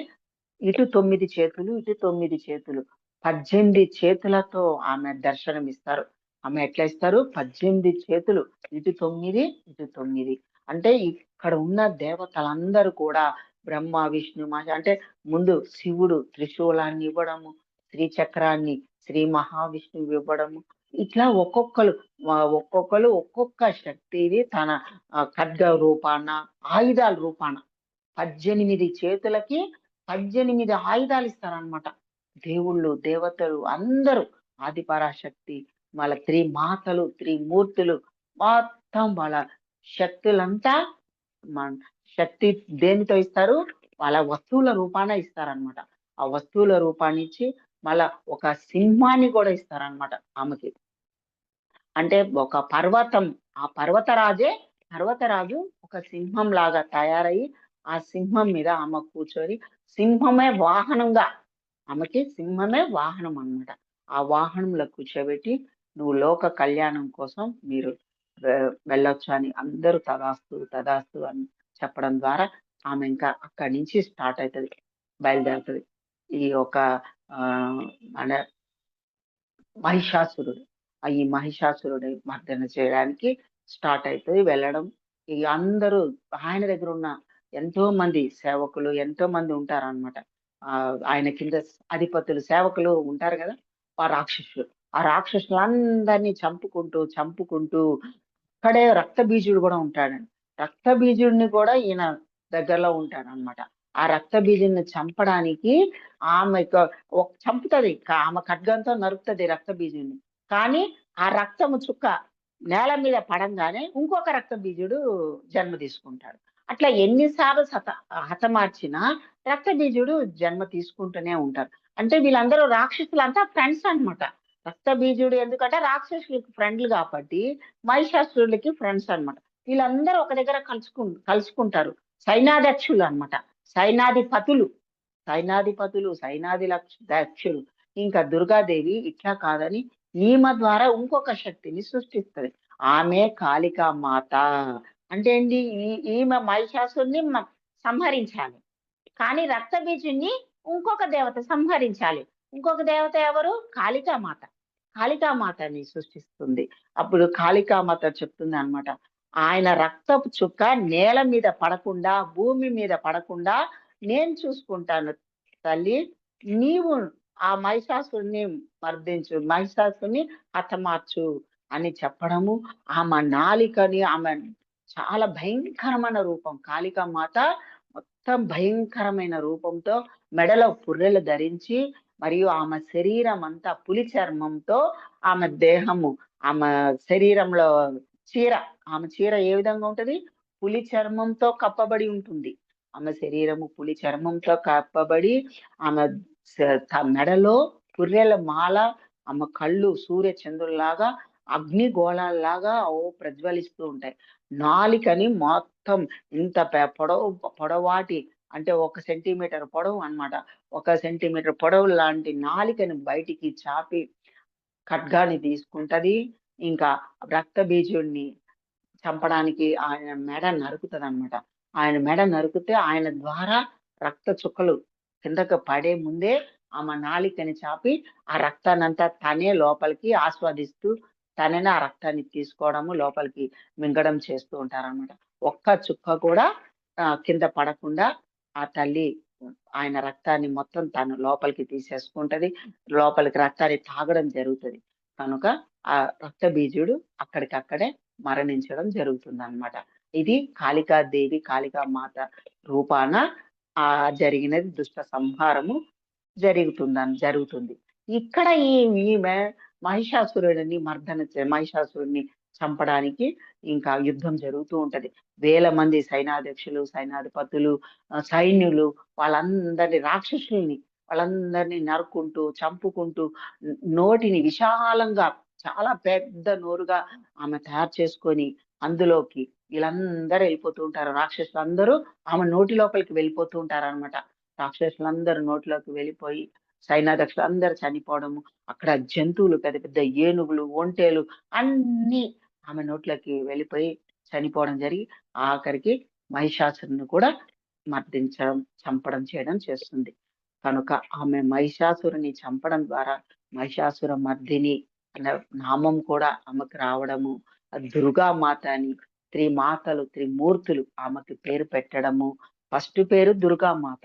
ఇటు 9 చేతులు, ఇటు 9 చేతులు, 18 చేతులతో ఆమె దర్శనమిస్తారు. ఆమె ఎట్లా ఇస్తారు? 18 చేతులు, ఇటు 9, ఇటు 9. అంటే ఇక్కడ ఉన్న దేవతలందరూ కూడా బ్రహ్మ, విష్ణు, అంటే ముందు శివుడు త్రిశూలాన్ని ఇవ్వడము, శ్రీచక్రాన్ని శ్రీ మహావిష్ణువు ఇవ్వడము, ఇట్లా ఒక్కొక్కరు ఒక్కొక్క శక్తిని తన ఖడ్గ రూపాన, ఆయుధాల రూపాన 18 చేతులకి 18 ఆయుధాలు ఇస్తారనమాట. దేవుళ్ళు, దేవతలు అందరూ, ఆది పరాశక్తి, వాళ్ళ త్రిమాతలు, త్రిమూర్తులు మొత్తం వాళ్ళ శక్తులంతా శక్తి దేనితో ఇస్తారు? వాళ్ళ వస్తువుల రూపాన ఇస్తారనమాట. ఆ వస్తువుల రూపాన్ని ఇచ్చి మళ్ళా ఒక సింహాన్ని కూడా ఇస్తారనమాట ఆమెకి. అంటే ఒక పర్వతం, ఆ పర్వతరాజు ఒక సింహం లాగా తయారయ్యి ఆ సింహం మీద ఆమె కూర్చొని, సింహమే వాహనంగా, ఆమెకి సింహమే వాహనం అన్నమాట. ఆ వాహనంలో కూర్చోబెట్టి నువ్వు లోక కళ్యాణం కోసం మీరు వెళ్ళొచ్చు అని అందరూ తదాస్తు అని చెప్పడం ద్వారా ఆమె ఇంకా అక్కడి నుంచి స్టార్ట్ అవుతుంది, బయలుదేరుతుంది. ఈ ఒక మన మహిషాసురుడి మర్దన చేయడానికి స్టార్ట్ అవుతుంది, వెళ్ళడం. ఈ అందరూ ఆయన దగ్గర ఉన్న ఎంతో మంది సేవకులు, ఎంతో మంది ఉంటారన్నమాట. ఆయన కింద అధిపతులు, సేవకులు ఉంటారు కదా, ఆ రాక్షసులందరినీ చంపుకుంటూ అక్కడే రక్తబీజుడు కూడా ఉంటాడండి. రక్తబీజుడిని కూడా ఈయన దగ్గరలో ఉంటాడు అనమాట. ఆ రక్తబీజుడిని చంపడానికి ఆమె చంపుతుంది, ఆమె ఖడ్గంతో నరుకుతుంది రక్తబీజుడిని. కానీ ఆ రక్తము చుక్క నేల మీద పడంగానే ఇంకొక రక్తబీజుడు జన్మ తీసుకుంటాడు. అట్లా ఎన్నిసార్లు హతమార్చినా రక్తబీజుడు జన్మ తీసుకుంటూనే ఉంటారు. అంటే వీళ్ళందరూ రాక్షసులంతా ఫ్రెండ్స్ అన్నమాట. రక్తబీజుడు ఎందుకంటే రాక్షసులకి ఫ్రెండ్లు కాబట్టి మహిషాసురులకి ఫ్రెండ్స్ అన్నమాట. వీళ్ళందరూ ఒక దగ్గర కలుసుకుంటారు. సైనాధ్యక్షులు అన్నమాట, సైనాధిపతులు, దక్షులు. ఇంకా దుర్గాదేవి ఇట్లా కాదని ఈమె ద్వారా ఇంకొక శక్తిని సృష్టిస్తుంది. ఆమె కాళికా మాత. అంటే ఏంటి? ఈమె మహిషాసురుని సంహరించాలి, కానీ రక్తబీజుని ఇంకొక దేవత సంహరించాలి. ఇంకొక దేవత ఎవరు? కాళికామాతని సృష్టిస్తుంది. అప్పుడు కాళికామాత చెప్తుంది అన్నమాట, ఆయన రక్తపు చుక్క నేల మీద పడకుండా, భూమి మీద పడకుండా నేను చూసుకుంటాను తల్లి, నీవు ఆ మహిషాసురుని మర్దించు, మహిషాసురుని హతమార్చు అని చెప్పడము. ఆమె నాలికని, ఆమె చాలా భయంకరమైన రూపం, కాళికామాత మొత్తం భయంకరమైన రూపంతో మెడలో పుర్రెలు ధరించి, మరియు ఆమె శరీరం అంతా పులి చర్మంతో, ఆమె దేహము, ఆమె శరీరంలో ఆమె చీర ఏ విధంగా ఉంటది? పులి చర్మంతో కప్పబడి ఉంటుంది. ఆమె శరీరము పులి చర్మంతో కప్పబడి, ఆమె మెడలో పుర్రెల మాల, ఆమె కళ్ళు సూర్య చంద్రుల్లాగా అగ్నిగోళాల్లాగా ప్రజ్వలిస్తూ ఉంటాయి. నాలికని మొత్తం ఇంత పొడవాటి, అంటే 1 సెంటీమీటర్ పొడవు అన్నమాట. 1 సెంటీమీటర్ పొడవు లాంటి నాలికని బయటికి చాపి ఖడ్గాన్ని తీసుకుంటది. ఇంకా రక్తబీజుడిని చంపడానికి ఆయన మెడ నరుకుతుంది అనమాట. ఆయన మెడ నరుకుతే ఆయన ద్వారా రక్త చుక్కలు కిందకు పడే ముందే ఆమె నాలికని చాపి ఆ రక్తాన్నంతా తనే లోపలికి ఆస్వాదిస్తూ, తననే ఆ రక్తాన్ని తీసుకోవడము, లోపలికి మింగడం చేస్తూ ఉంటారన్నమాట. ఒక్క చుక్క కూడా కింద పడకుండా ఆ తల్లి ఆయన రక్తాన్ని మొత్తం తను లోపలికి తీసేసుకుంటది. లోపలికి రక్తాన్ని తాగడం జరుగుతది. కనుక ఆ రక్త బీజుడు అక్కడికక్కడే మరణించడం జరుగుతుందన్నమాట. ఇది కాళికాదేవి, కాళికామాత రూపాన జరిగినది దుష్ట సంహారము జరుగుతుంది. ఇక్కడ ఈమె మహిషాసురుడిని చంపడానికి ఇంకా యుద్ధం జరుగుతూ ఉంటది. వేల మంది సైనాధ్యక్షులు, సైనాధిపతులు, సైన్యులు వాళ్ళందరినీ నరుక్కుంటూ, చంపుకుంటూ నోటిని విశాలంగా చాలా పెద్ద నోరుగా ఆమె తయారు చేసుకొని అందులోకి వీళ్ళందరూ వెళ్ళిపోతూ ఉంటారు. రాక్షసులందరూ ఆమె నోటి లోపలికి వెళ్ళిపోతూ ఉంటారనమాట. రాక్షసులందరూ నోట్లోకి వెళ్ళిపోయి సైన్యాధ్యక్షులందరూ చనిపోవడము, అక్కడ జంతువులు పెద్ద పెద్ద ఏనుగులు, ఒంటెలు అన్నీ ఆమె నోట్లోకి వెళ్ళిపోయి చనిపోవడం జరిగి ఆఖరికి మహిషాసురుని కూడా చంపడం చేయడం చేస్తుంది. కనుక ఆమె మహిషాసురుని చంపడం ద్వారా మహిషాసుర మర్దిని అనే నామం కూడా ఆమెకు రావడము, దుర్గామాత అని త్రిమూర్తులు ఆమెకి పేరు పెట్టడము. ఫస్ట్ పేరు దుర్గామాత,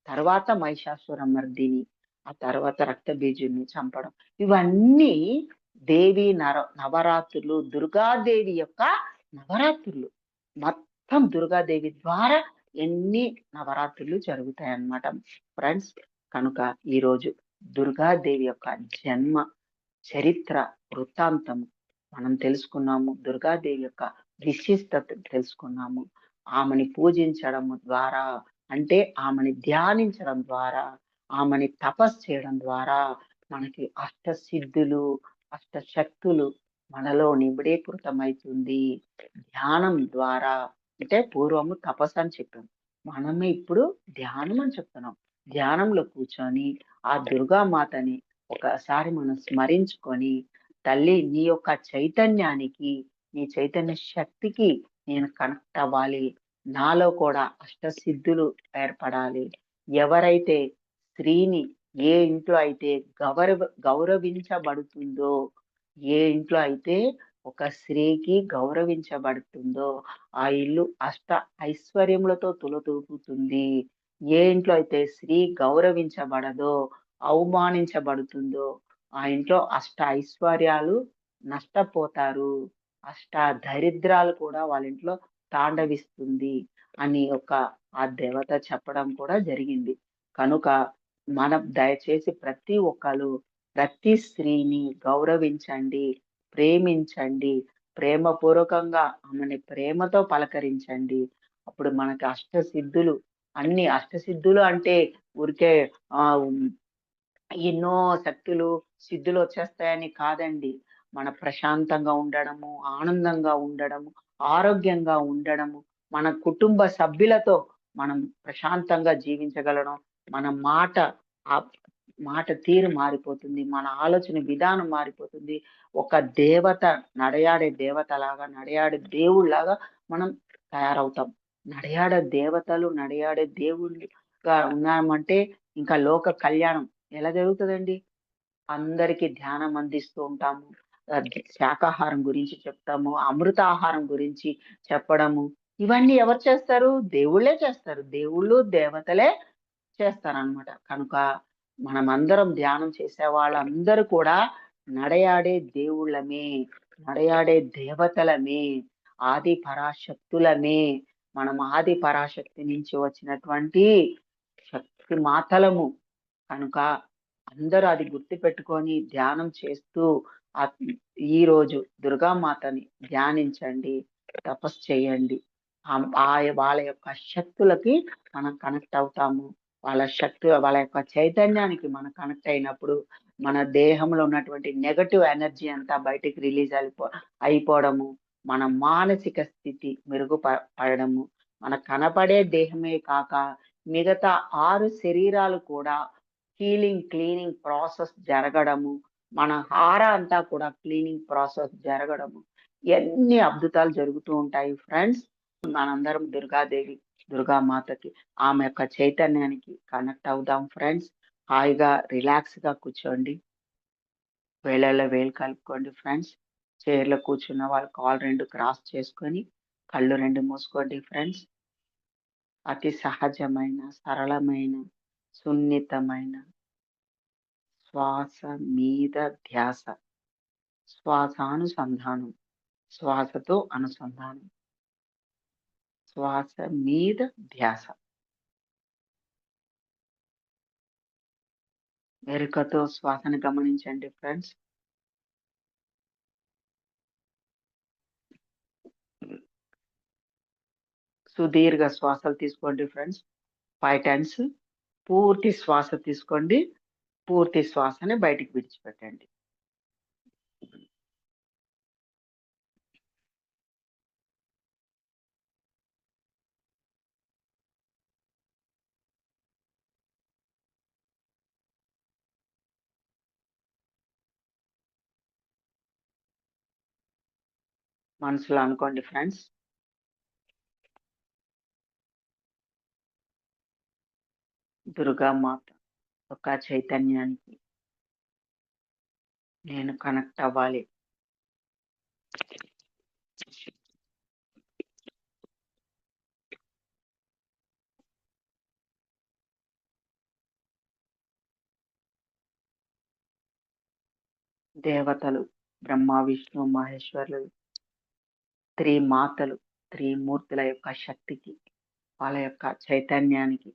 తర్వాత మహిషాసుర మర్దిని, ఆ తర్వాత రక్తబీజుని చంపడం. ఇవన్నీ నవరాత్రులు, దుర్గాదేవి యొక్క నవరాత్రులు. మొత్తం దుర్గాదేవి ద్వారా ఎన్ని నవరాత్రులు జరుగుతాయన్నమాట ఫ్రెండ్స్. కనుక ఈరోజు దుర్గాదేవి యొక్క జన్మ చరిత్ర వృత్తాంతం మనం తెలుసుకున్నాము. దుర్గాదేవి యొక్క విశిష్టత తెలుసుకున్నాము. ఆమెని పూజించడం ద్వారా, అంటే ఆమెని ధ్యానించడం ద్వారా, ఆమెని తపస్సు చేయడం ద్వారా మనకి అష్టసిద్ధులు, అష్టశక్తులు మనలో నిబిడీకృతమవుతుంది. ధ్యానం ద్వారా, అంటే పూర్వము తపస్సు అని చెప్పాం, మనమే ఇప్పుడు ధ్యానం అని చెప్తున్నాం. ధ్యానంలో కూర్చొని ఆ దుర్గామాతని ఒకసారి మనం స్మరించుకొని, తల్లి నీ యొక్క చైతన్యానికి, నీ చైతన్య శక్తికి నేను కనెక్ట్ అవ్వాలి. నాలో కూడా అష్టసిద్ధులు ఏర్పడాలి. ఎవరైతే స్త్రీని ఏ ఇంట్లో అయితే గౌరవించబడుతుందో, ఏ ఇంట్లో అయితే ఒక స్త్రీకి గౌరవించబడుతుందో ఆ ఇల్లు అష్ట ఐశ్వర్యములతో తులతూగుతుంది. ఏ ఇంట్లో అయితే స్త్రీ గౌరవించబడదో, అవమానించబడుతుందో ఆ ఇంట్లో అష్ట ఐశ్వర్యాలు నష్టపోతారు. అష్ట దరిద్రాలు కూడా వాళ్ళ ఇంట్లో తాండవిస్తుంది అని ఆ దేవత చెప్పడం కూడా జరిగింది. కనుక మనం దయచేసి ప్రతి ఒక్కరు ప్రతి స్త్రీని గౌరవించండి, ప్రేమించండి, ప్రేమపూర్వకంగా ఆమెని ప్రేమతో పలకరించండి. అప్పుడు మనకి అష్టసిద్ధులు అంటే ఊరికే ఎన్నో శక్తులు, సిద్ధులు వచ్చేస్తాయని కాదండి. మన ప్రశాంతంగా ఉండడము, ఆనందంగా ఉండడము, ఆరోగ్యంగా ఉండడము, మన కుటుంబ సభ్యులతో మనం ప్రశాంతంగా జీవించగలడం. మన ఆ మాట తీరు మారిపోతుంది. మన ఆలోచన విధానం మారిపోతుంది. ఒక నడయాడే దేవతలాగా, నడయాడే దేవుళ్ళలాగా మనం తయారవుతాం. నడయాడే దేవుళ్ళుగా ఉన్నామంటే ఇంకా లోక కళ్యాణం ఎలా జరుగుతుందండి? అందరికీ ధ్యానం అందిస్తూ ఉంటాము. శాకాహారం గురించి చెప్తాము. అమృతాహారం గురించి చెప్పడము. ఇవన్నీ ఎవరు చేస్తారు? దేవుళ్ళే చేస్తారు. దేవుళ్ళు, దేవతలే చేస్తారనమాట. కనుక మనమందరం ధ్యానం చేసే వాళ్ళందరూ కూడా నడయాడే దేవుళ్ళమే, నడయాడే దేవతలమే, ఆది పరాశక్తులమే. మనం ఆది పరాశక్తి నుంచి వచ్చినటువంటి శక్తి మాతలము. కనుక అందరూ అది గుర్తుపెట్టుకొని ధ్యానం చేస్తూ ఈ రోజు దుర్గామాతని ధ్యానించండి, తపస్సు చేయండి. వాళ్ళ యొక్క శక్తులకి మనం కనెక్ట్ అవుతాము. వాళ్ళ యొక్క చైతన్యానికి మనం కనెక్ట్ అయినప్పుడు మన దేహంలో ఉన్నటువంటి నెగటివ్ ఎనర్జీ అంతా బయటికి రిలీజ్ అయిపోవడము, మన మానసిక స్థితి పడడము, మన కనపడే దేహమే కాక మిగతా 6 శరీరాలు కూడా క్లీనింగ్ ప్రాసెస్ జరగడము, మన అంతా కూడా క్లీనింగ్ ప్రాసెస్ జరగడము, ఎన్ని అద్భుతాలు జరుగుతూ ఉంటాయి ఫ్రెండ్స్. మనందరం దుర్గామాతకి, ఆమె యొక్క చైతన్యానికి కనెక్ట్ అవుదాం ఫ్రెండ్స్. హాయిగా రిలాక్స్ గా కూర్చోండి. వేళల్లో వేలు కలుపుకోండి ఫ్రెండ్స్. చైర్లో కూర్చున్న వాళ్ళు కాళ్ళు 2 క్రాస్ చేసుకొని కళ్ళు 2 మూసుకోండి ఫ్రెండ్స్. అతి సహజమైన, సరళమైన, సున్నితమైన శ్వాస మీద ధ్యాస, శ్వాసానుసంధానం, శ్వాసతో అనుసంధానం, శ్వాస మీద ధ్యాస. ఎరుకతో శ్వాసను గమనించండి ఫ్రెండ్స్. సుదీర్ఘ శ్వాసలు తీసుకోండి ఫ్రెండ్స్. 5 టైమ్స్ పూర్తి శ్వాస తీసుకోండి. పూర్తి శ్వాసని బయటికి విడిచిపెట్టండి. మనసులో అనుకోండి ఫ్రెండ్స్, దుర్గామాత ఒక చైతన్యానికి నేను కనెక్ట్ అవ్వాలి. దేవతలు, బ్రహ్మ, విష్ణు, మహేశ్వరులు, త్రిమాతలు, త్రిమూర్తుల యొక్క శక్తికి, వాళ్ళ యొక్క చైతన్యానికి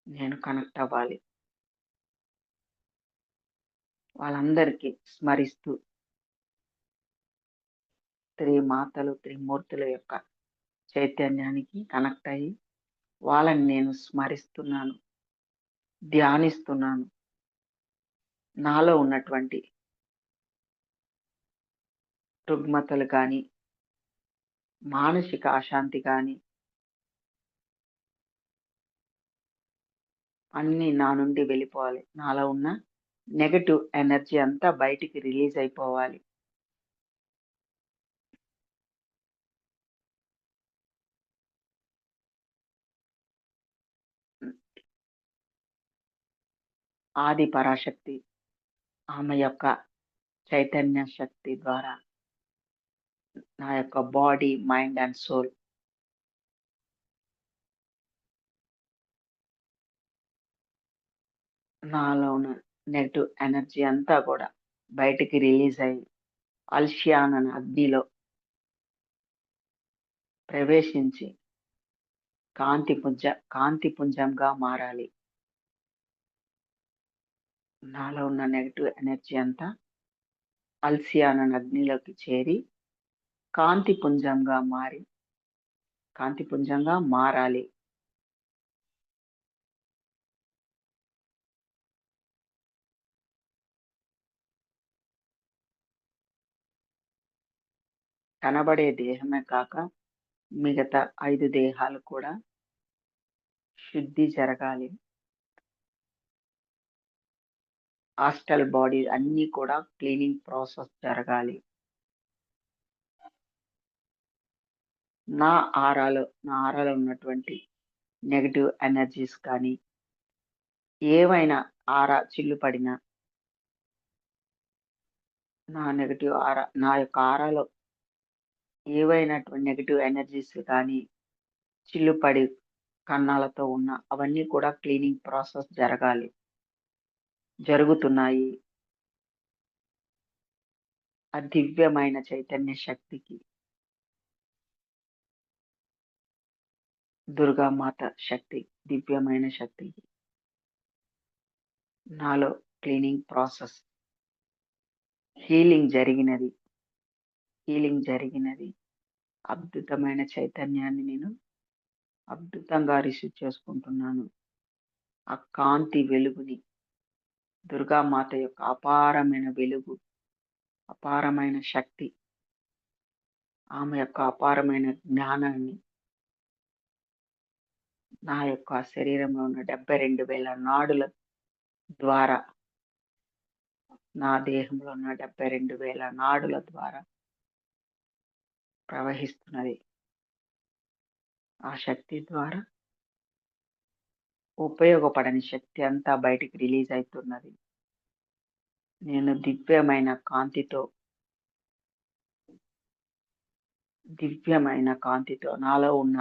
నేను కనెక్ట్ అవ్వాలి. వాళ్ళందరికీ స్మరిస్తూ త్రిమాతలు, త్రిమూర్తుల యొక్క చైతన్యానికి కనెక్ట్ అయ్యి వాళ్ళని నేను స్మరిస్తున్నాను, ధ్యానిస్తున్నాను. నాలో ఉన్నటువంటి రుగ్మతలు కానీ, మానసిక అశాంతి కానీ అన్నీ నా నుండి వెళ్ళిపోవాలి. నాలో ఉన్న నెగటివ్ ఎనర్జీ అంతా బయటికి రిలీజ్ అయిపోవాలి. ఆది పరాశక్తి ఆమె యొక్క చైతన్య శక్తి ద్వారా నా యొక్క బాడీ, మైండ్ అండ్ సోల్ నాలో ఉన్న నెగటివ్ ఎనర్జీ అంతా కూడా బయటికి రిలీజ్ అయ్యి అల్షియాన్ అనే అగ్నిలో ప్రవేశించి కాంతిపుంజంగా మారాలి. నాలో ఉన్న నెగటివ్ ఎనర్జీ అంతా అల్సియాన్ అనే అగ్నిలోకి చేరి కాంతిపుంజంగా మారాలి. కనబడే దేహమే కాక మిగతా 5 దేహాలు కూడా శుద్ధి జరగాలి. హాస్టల్ బాడీ అన్నీ కూడా క్లీనింగ్ ప్రాసెస్ జరగాలి. నా ఆరాలో ఉన్నటువంటి నెగటివ్ ఎనర్జీస్ కానీ, ఏవైనా ఆరా చిల్లు పడినా, నా యొక్క ఆరాలో ఏవైనటువంటి నెగటివ్ ఎనర్జీస్ కానీ చిల్లుపడి కన్నాలతో ఉన్న అవన్నీ కూడా క్లీనింగ్ ప్రాసెస్ జరుగుతున్నాయి. ఆ దివ్యమైన చైతన్య శక్తికి, దుర్గామాత శక్తి, దివ్యమైన శక్తికి నాలో క్లీనింగ్ ప్రాసెస్ హీలింగ్ జరిగినది. అద్భుతమైన చైతన్యాన్ని నేను అద్భుతంగా రిసీవ్ చేసుకుంటున్నాను. ఆ కాంతి వెలుగుని, దుర్గామాత యొక్క అపారమైన వెలుగు, అపారమైన శక్తి, ఆమె యొక్క అపారమైన జ్ఞానాన్ని నా యొక్క శరీరంలో ఉన్న 72,000 నాడుల ద్వారా, నా దేహంలో ఉన్న 72,000 నాడుల ద్వారా ప్రవహిస్తున్నది. ఆ శక్తి ద్వారా ఉపయోగపడని శక్తి అంతా బయటికి రిలీజ్ అవుతున్నది. నేను దివ్యమైన కాంతితో నాలో ఉన్న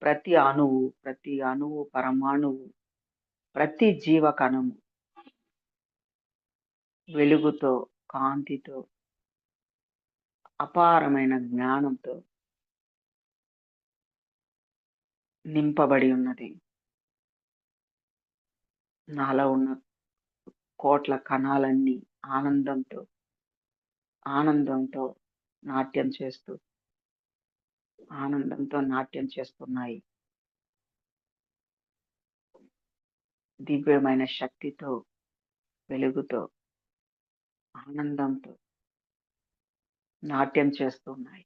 ప్రతి అణువు, పరమాణువు, ప్రతి జీవకణము వెలుగుతో, కాంతితో, అపారమైన జ్ఞానంతో నింపబడి ఉన్నది. నాలో ఉన్న కోట్ల కణాలన్నీ ఆనందంతో నాట్యం చేస్తున్నాయి. దివ్యమైన శక్తితో, వెలుగుతో, ఆనందంతో నాట్యం చేస్తున్నాయి.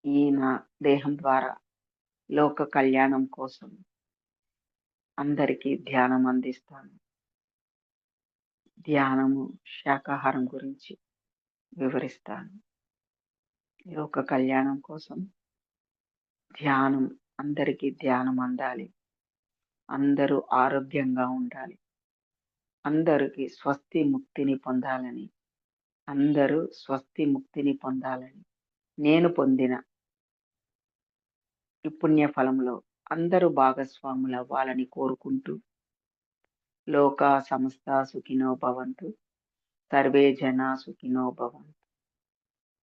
ఈ నా దేహం ద్వారా లోక కళ్యాణం కోసం అందరికీ ధ్యానం అందిస్తాను. ధ్యానము, శాకాహారం గురించి వివరిస్తాను. లోక కళ్యాణం కోసం ధ్యానం, అందరికీ ధ్యానం అందాలి. అందరూ ఆరోగ్యంగా ఉండాలి. అందరికీ స్వస్తి ముక్తిని పొందాలని నేను పొందిన ఈ పుణ్య ఫలంలో అందరూ భాగస్వాములు అవ్వాలని కోరుకుంటూ, లోకా సమస్త సుఖినో భవంతు, సర్వే జనా సుఖినో భవంతు.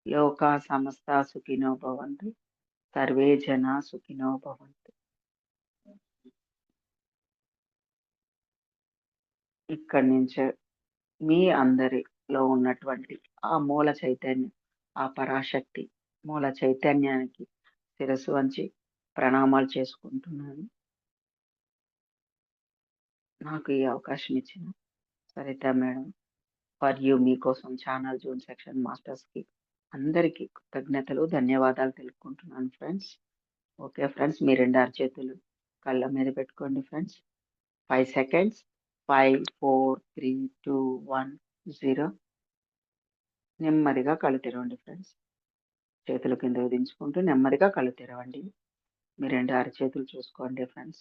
లోకా సమస్త సుఖినో భవంతు, సర్వే జనా సుఖినో భవంతు. ఇక్కడి నుంచే మీ అందరిలో ఉన్నటువంటి ఆ మూల చైతన్యం, ఆ పరాశక్తి మూల చైతన్యానికి శిరస్సు వంచి ప్రణామాలు చేసుకుంటున్నాను. నాకు ఈ అవకాశం ఇచ్చిన సరిత మేడం మీకోసం ఛానల్ జూన్ సెక్షన్ మాస్టర్స్కి అందరికీ కృతజ్ఞతలు, ధన్యవాదాలు తెలుపుకుంటున్నాను ఫ్రెండ్స్. ఓకే ఫ్రెండ్స్, మీ 2 అరచేతులు కళ్ళ మీద పెట్టుకోండి ఫ్రెండ్స్. 5 సెకండ్స్. 5, 4, 3, 2, 1, 0. నెమ్మదిగా కళ్ళు తెరవండి ఫ్రెండ్స్. చేతులు కింద దించుకుంటూ నెమ్మదిగా కళ్ళు తెరవండి. మీ 2 అరచేతులు చూసుకోండి ఫ్రెండ్స్.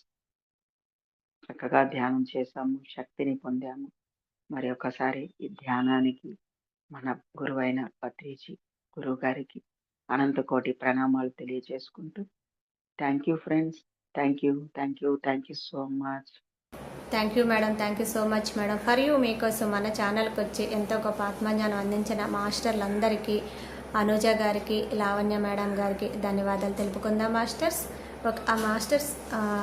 చక్కగా ధ్యానం చేశాము, శక్తిని పొందాము. మరి ఒకసారి ఈ ధ్యానానికి మన గురువైన పత్రిజీ గురువు గారికి అనంత కోటి ప్రణామాలు తెలియజేసుకుంటూ, thank you friends. Thank you so much. Thank you madam, thank you so much madam. For you మీకోసం మన ఛానల్కి వచ్చి ఎంతో గొప్ప ఆత్మజ్ఞానం అందించిన మాస్టర్లందరికీ, అనుజ గారికి, లావణ్య మేడం గారికి ధన్యవాదాలు తెలుపుకుందాం మాస్టర్స్. ఆ మాస్టర్స్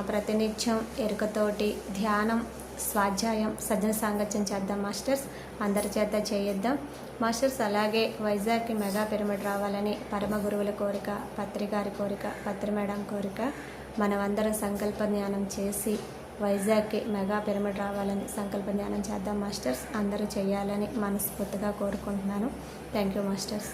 ప్రతినిత్యం ఎరుకతోటి ధ్యానం, స్వాధ్యాయం, సజ్జన సాంగత్యం చేద్దాం మాస్టర్స్. అందరి చేత చేయిద్దాం మాస్టర్స్. అలాగే వైజాగ్కి మెగా పిరమిడ్ రావాలని పరమ గురువుల కోరిక, పత్రి గారి కోరిక, పత్రి మేడం కోరిక. మనమందరం సంకల్ప జ్ఞానం చేసి వైజాగ్కి మెగా పిరమిడ్ రావాలని సంకల్ప జ్ఞానం చేద్దాం మాస్టర్స్. అందరూ చేయాలని మనస్ఫూర్తిగా కోరుకుంటున్నాను. Thank you masters.